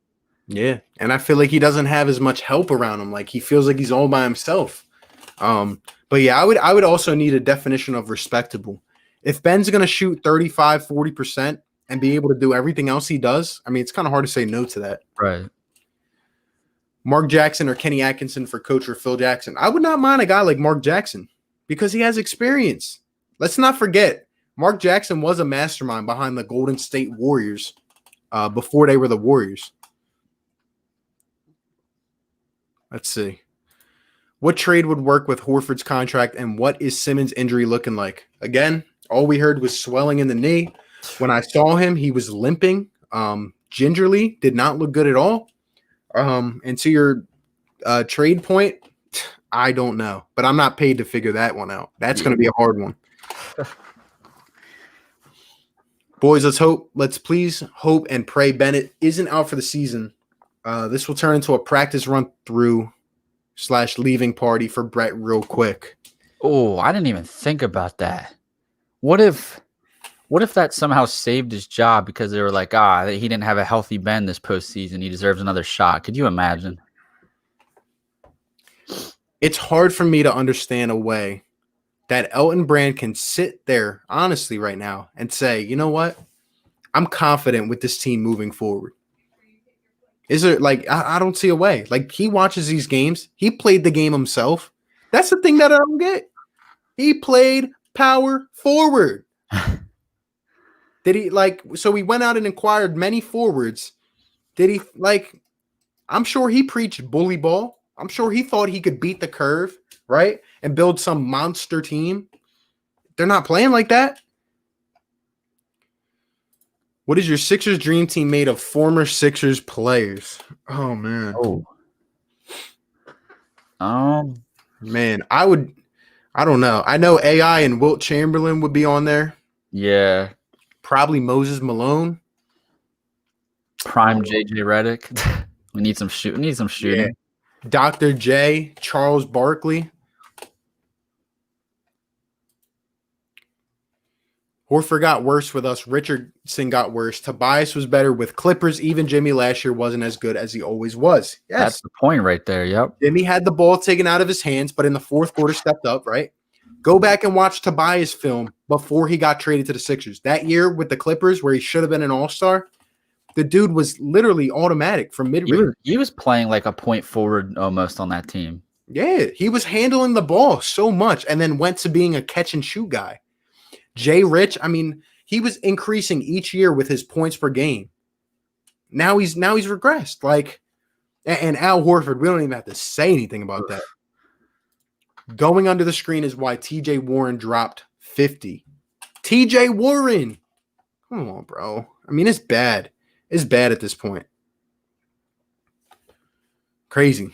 Yeah, and I feel like he doesn't have as much help around him. Like he feels like he's all by himself. But yeah, I would also need a definition of respectable. If Ben's going to shoot 35, 40% and be able to do everything else he does, I mean, it's kind of hard to say no to that. Right. Mark Jackson or Kenny Atkinson for coach or Phil Jackson. I would not mind a guy like Mark Jackson because he has experience. Let's not forget, Mark Jackson was a mastermind behind the Golden State Warriors before they were the Warriors. Let's see. What trade would work with Horford's contract and what is Simmons' injury looking like? Again, All we heard was swelling in the knee. When I saw him, he was limping. Gingerly, did not look good at all. And to your trade point, I don't know, but I'm not paid to figure that one out. That's going to be a hard one. Boys, let's please hope and pray Bennett isn't out for the season. This will turn into a practice run through / leaving party for Brett real quick. Oh, I didn't even think about that. What if that somehow saved his job because they were like, he didn't have a healthy Ben this postseason. He deserves another shot. Could you imagine? It's hard for me to understand a way that Elton Brand can sit there honestly right now and say, you know what? I'm confident with this team moving forward. Is there I don't see a way. Like, he watches these games. He played the game himself. That's the thing that I don't get. He played power forward. Did he so he went out and acquired many forwards. Did he I'm sure he preached bully ball. I'm sure he thought he could beat the curve, right? And build some monster team. They're not playing like that. What is your Sixers dream team made of former Sixers players? Oh, man. Man, I don't know. I know AI and Wilt Chamberlain would be on there. Yeah. Probably Moses Malone. Prime JJ Redick. We need some shooting. Yeah. Dr. J, Charles Barkley. Horford got worse with us. Richardson got worse. Tobias was better with Clippers. Even Jimmy last year wasn't as good as he always was. Yes. That's the point right there. Yep. Jimmy had the ball taken out of his hands, but in the fourth quarter stepped up, right? Go back and watch Tobias' film before he got traded to the Sixers. That year with the Clippers, where he should have been an all-star, the dude was literally automatic from mid-range. He was playing like a point forward almost on that team. Yeah, he was handling the ball so much and then went to being a catch-and-shoot guy. Jay Rich, he was increasing each year with his points per game. Now he's regressed. And Al Horford, we don't even have to say anything about that. Going under the screen is why TJ Warren dropped 50. TJ Warren. Come on, bro. It's bad. It's bad at this point. Crazy.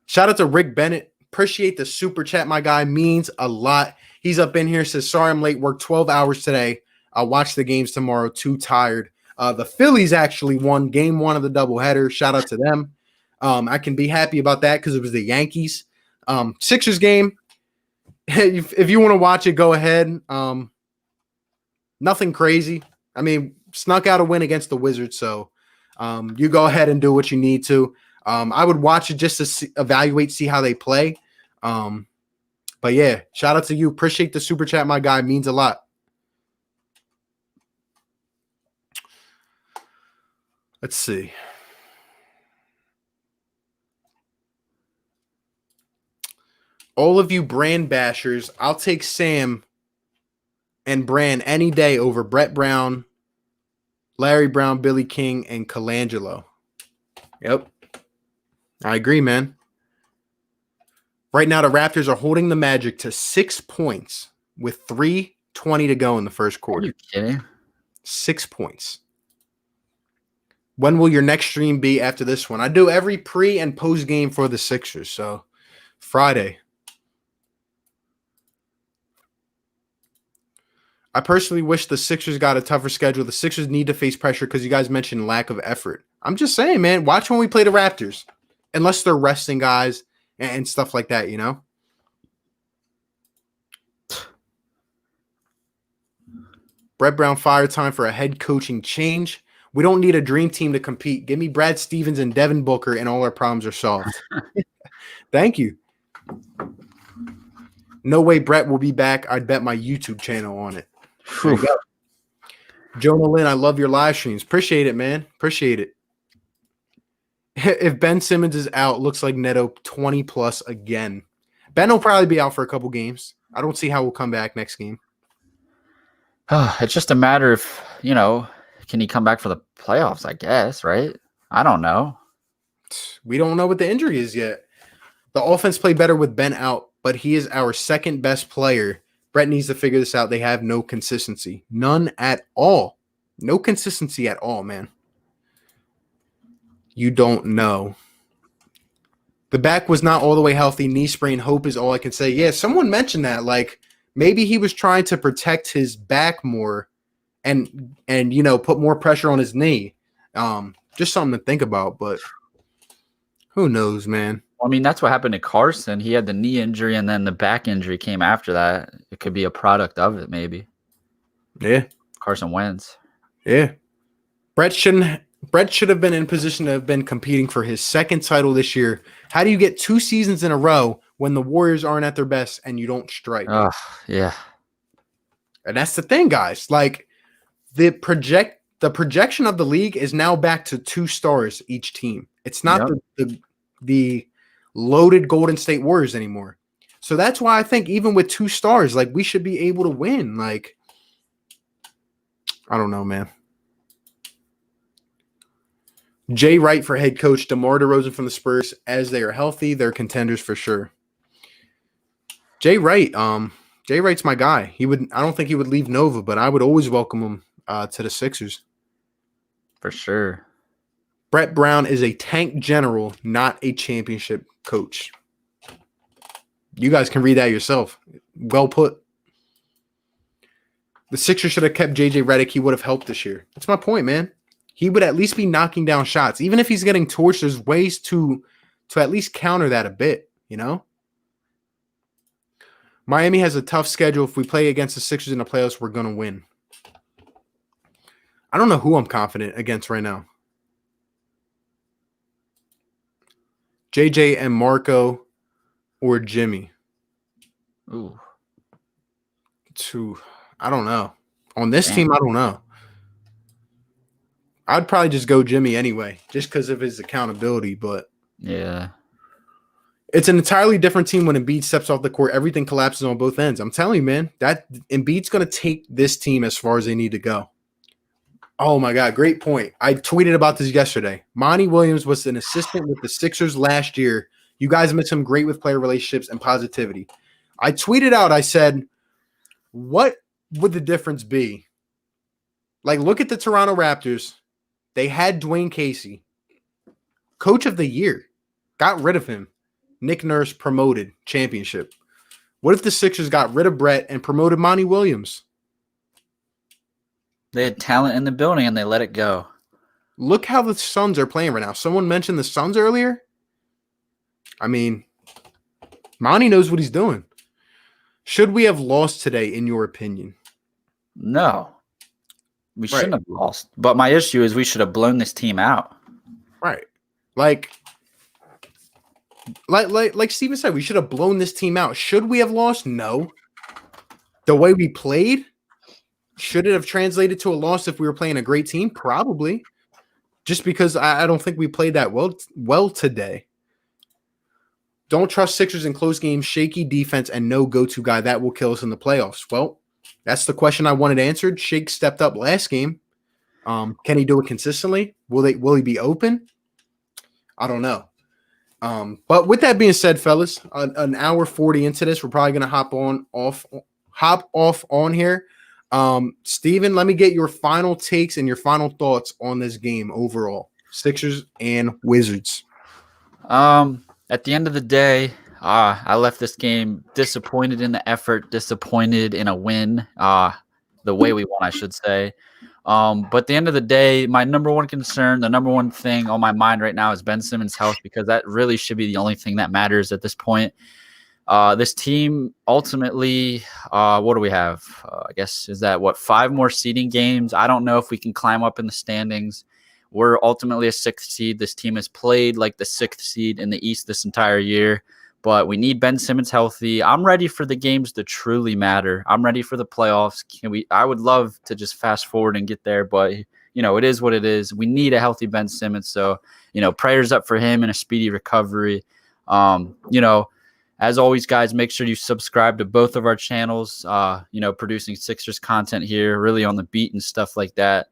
Shout out to Rick Bennett. Appreciate the super chat, my guy. Means a lot. He's up in here, says, sorry I'm late. Worked 12 hours today. I'll watch the games tomorrow. Too tired. The Phillies actually won game 1 of the doubleheader. Shout out to them. I can be happy about that because it was the Yankees. Sixers game. If you want to watch it, go ahead. Nothing crazy. Snuck out a win against the Wizards, so you go ahead and do what you need to. I would watch it just to evaluate, see how they play. But yeah, shout out to you. Appreciate the super chat, my guy. Means a lot. Let's see. All of you Brand bashers, I'll take Sam and Brand any day over Brett Brown, Larry Brown, Billy King, and Colangelo. Yep. I agree, man. Right now, the Raptors are holding the Magic to 6 points with 3:20 to go in the first quarter. Are you kidding? 6 points. When will your next stream be after this one? I do every pre and post game for the Sixers, so Friday. I personally wish the Sixers got a tougher schedule. The Sixers need to face pressure because you guys mentioned lack of effort. I'm just saying, man, watch when we play the Raptors. Unless they're resting guys and stuff like that, you know? Brett Brown fire time for a head coaching change. We don't need a dream team to compete. Give me Brad Stevens and Devin Booker and all our problems are solved. Thank you. No way Brett will be back. I'd bet my YouTube channel on it. There you go. Jonah Lynn, I love your live streams. Appreciate it, man. Appreciate it. If Ben Simmons is out, looks like Neto 20 plus again. Ben will probably be out for a couple games. I don't see how we'll come back next game. It's just a matter of, can he come back for the playoffs, I guess, right? I don't know. We don't know what the injury is yet. The offense played better with Ben out, but he is our second best player Brett needs to figure this out. They have no consistency. None at all. No consistency at all, man. You don't know. The back was not all the way healthy. Knee sprain, hope is all I can say. Yeah, someone mentioned that. Like, maybe he was trying to protect his back more and put more pressure on his knee. Just something to think about, but who knows, man. I mean, that's what happened to Carson. He had the knee injury, and then the back injury came after that. It could be a product of it, maybe. Yeah. Carson Wentz. Yeah. Brett should have been in position to have been competing for his second title this year. How do you get 2 seasons in a row when the Warriors aren't at their best and you don't strike? Oh, yeah. And that's the thing, guys. Like, the projection of the league is now back to 2 stars each team. It's not the loaded Golden State Warriors anymore. So that's why I think even with 2 stars, like, we should be able to win. Like, I don't know, man. Jay Wright for head coach, DeMar DeRozan from the Spurs. As they are healthy, they're contenders for sure. Jay Wright's my guy. I don't think he would leave Nova, but I would always welcome him to the Sixers. For sure. Brett Brown is a tank general, not a championship coach. You guys can read that yourself. Well put. The Sixers should have kept JJ Redick. He would have helped this year. That's my point, man. He would at least be knocking down shots. Even if he's getting torched, there's ways to at least counter that a bit, you know? Miami has a tough schedule. If we play against the Sixers in the playoffs, we're going to win. I don't know who I'm confident against right now. JJ and Marco or Jimmy? Ooh. I don't know. On this team, I don't know. I'd probably just go Jimmy anyway, just because of his accountability. But yeah, it's an entirely different team when Embiid steps off the court. Everything collapses on both ends. I'm telling you, man, that Embiid's going to take this team as far as they need to go. Oh, my God. Great point. I tweeted about this yesterday. Monty Williams was an assistant with the Sixers last year. You guys met him great with player relationships and positivity. I tweeted out, I said, what would the difference be? Like, look at the Toronto Raptors. They had Dwayne Casey, coach of the year, got rid of him. Nick Nurse promoted, championship. What if the Sixers got rid of Brett and promoted Monty Williams? They had talent in the building and they let it go. Look how the Suns are playing right now. Someone mentioned the Suns earlier. I mean, Monty knows what he's doing. Should we have lost today, in your opinion? No. We shouldn't have lost. But my issue is we should have blown this team out. Right. Like Steven said, we should have blown this team out. Should we have lost? No. The way we played, should it have translated to a loss if we were playing a great team? Probably. Just because I don't think we played that well today. Don't trust Sixers in close games, shaky defense, and no go-to guy. That will kill us in the playoffs. Well, that's the question I wanted answered. Shake stepped up last game. Can he do it consistently? Will he be open? I don't know. But with that being said, fellas, an hour 40 into this, we're probably gonna hop off on here. Steven, let me get your final takes and your final thoughts on this game overall. Sixers and Wizards. At the end of the day, I left this game disappointed in the effort, disappointed in a win, the way we won, I should say. But at the end of the day, my number one concern, the number one thing on my mind right now is Ben Simmons' health, because that really should be the only thing that matters at this point. This team ultimately, what do we have? I guess, is that 5 more seeding games? I don't know if we can climb up in the standings. We're ultimately a 6th seed. This team has played like the 6th seed in the East this entire year, but we need Ben Simmons healthy. I'm ready for the games to truly matter. I'm ready for the playoffs. I would love to just fast forward and get there, but it is what it is. We need a healthy Ben Simmons. So, prayers up for him and a speedy recovery. As always, guys, make sure you subscribe to both of our channels, producing Sixers content here, really on the beat and stuff like that.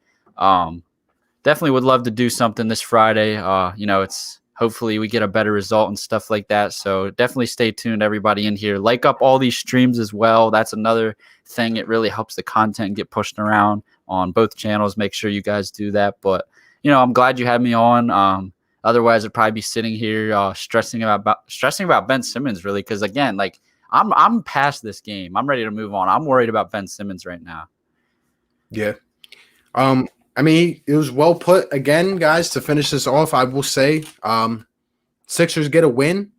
Definitely would love to do something this Friday. It's hopefully we get a better result and stuff like that. So definitely stay tuned, everybody in here. Like up all these streams as well. That's another thing. It really helps the content get pushed around on both channels. Make sure you guys do that. But, I'm glad you had me on. Otherwise, I'd probably be sitting here stressing about Ben Simmons, really, because, again, like, I'm past this game. I'm ready to move on. I'm worried about Ben Simmons right now. Yeah. It was well put again, guys, to finish this off. I will say Sixers get a win.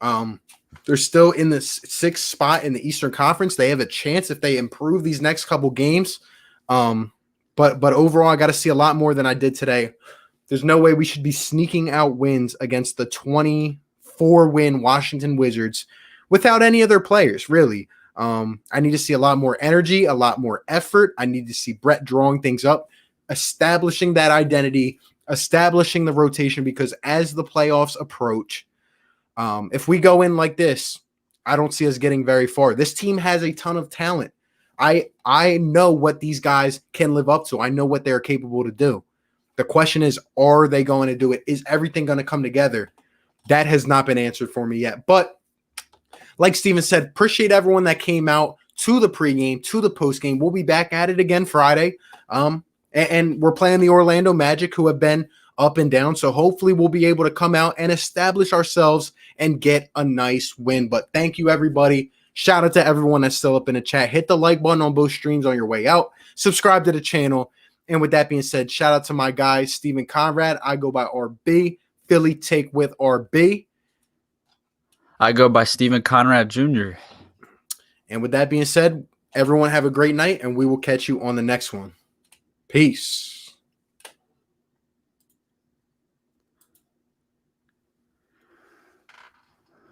They're still in the sixth spot in the Eastern Conference. They have a chance if they improve these next couple games. But overall, I got to see a lot more than I did today. There's no way we should be sneaking out wins against the 24-win Washington Wizards without any other players, really. I need to see a lot more energy, a lot more effort. I need to see Brett drawing things up, establishing that identity, establishing the rotation, because as the playoffs approach, if we go in like this, I don't see us getting very far. This team has a ton of talent. I know what these guys can live up to. I know what they're capable to do. The question is, are they going to do it? Is everything going to come together? That has not been answered for me yet. But like Steven said, appreciate everyone that came out to the pregame, to the postgame. We'll be back at it again Friday. And we're playing the Orlando Magic, who have been up and down. So hopefully we'll be able to come out and establish ourselves and get a nice win. But thank you, everybody. Shout out to everyone that's still up in the chat. Hit the like button on both streams on your way out. Subscribe to the channel. And with that being said, shout out to my guy, Steven Conrad. I go by RB. Philly take with RB. I go by Steven Conrad Jr. And with that being said, everyone have a great night, and we will catch you on the next one. Peace.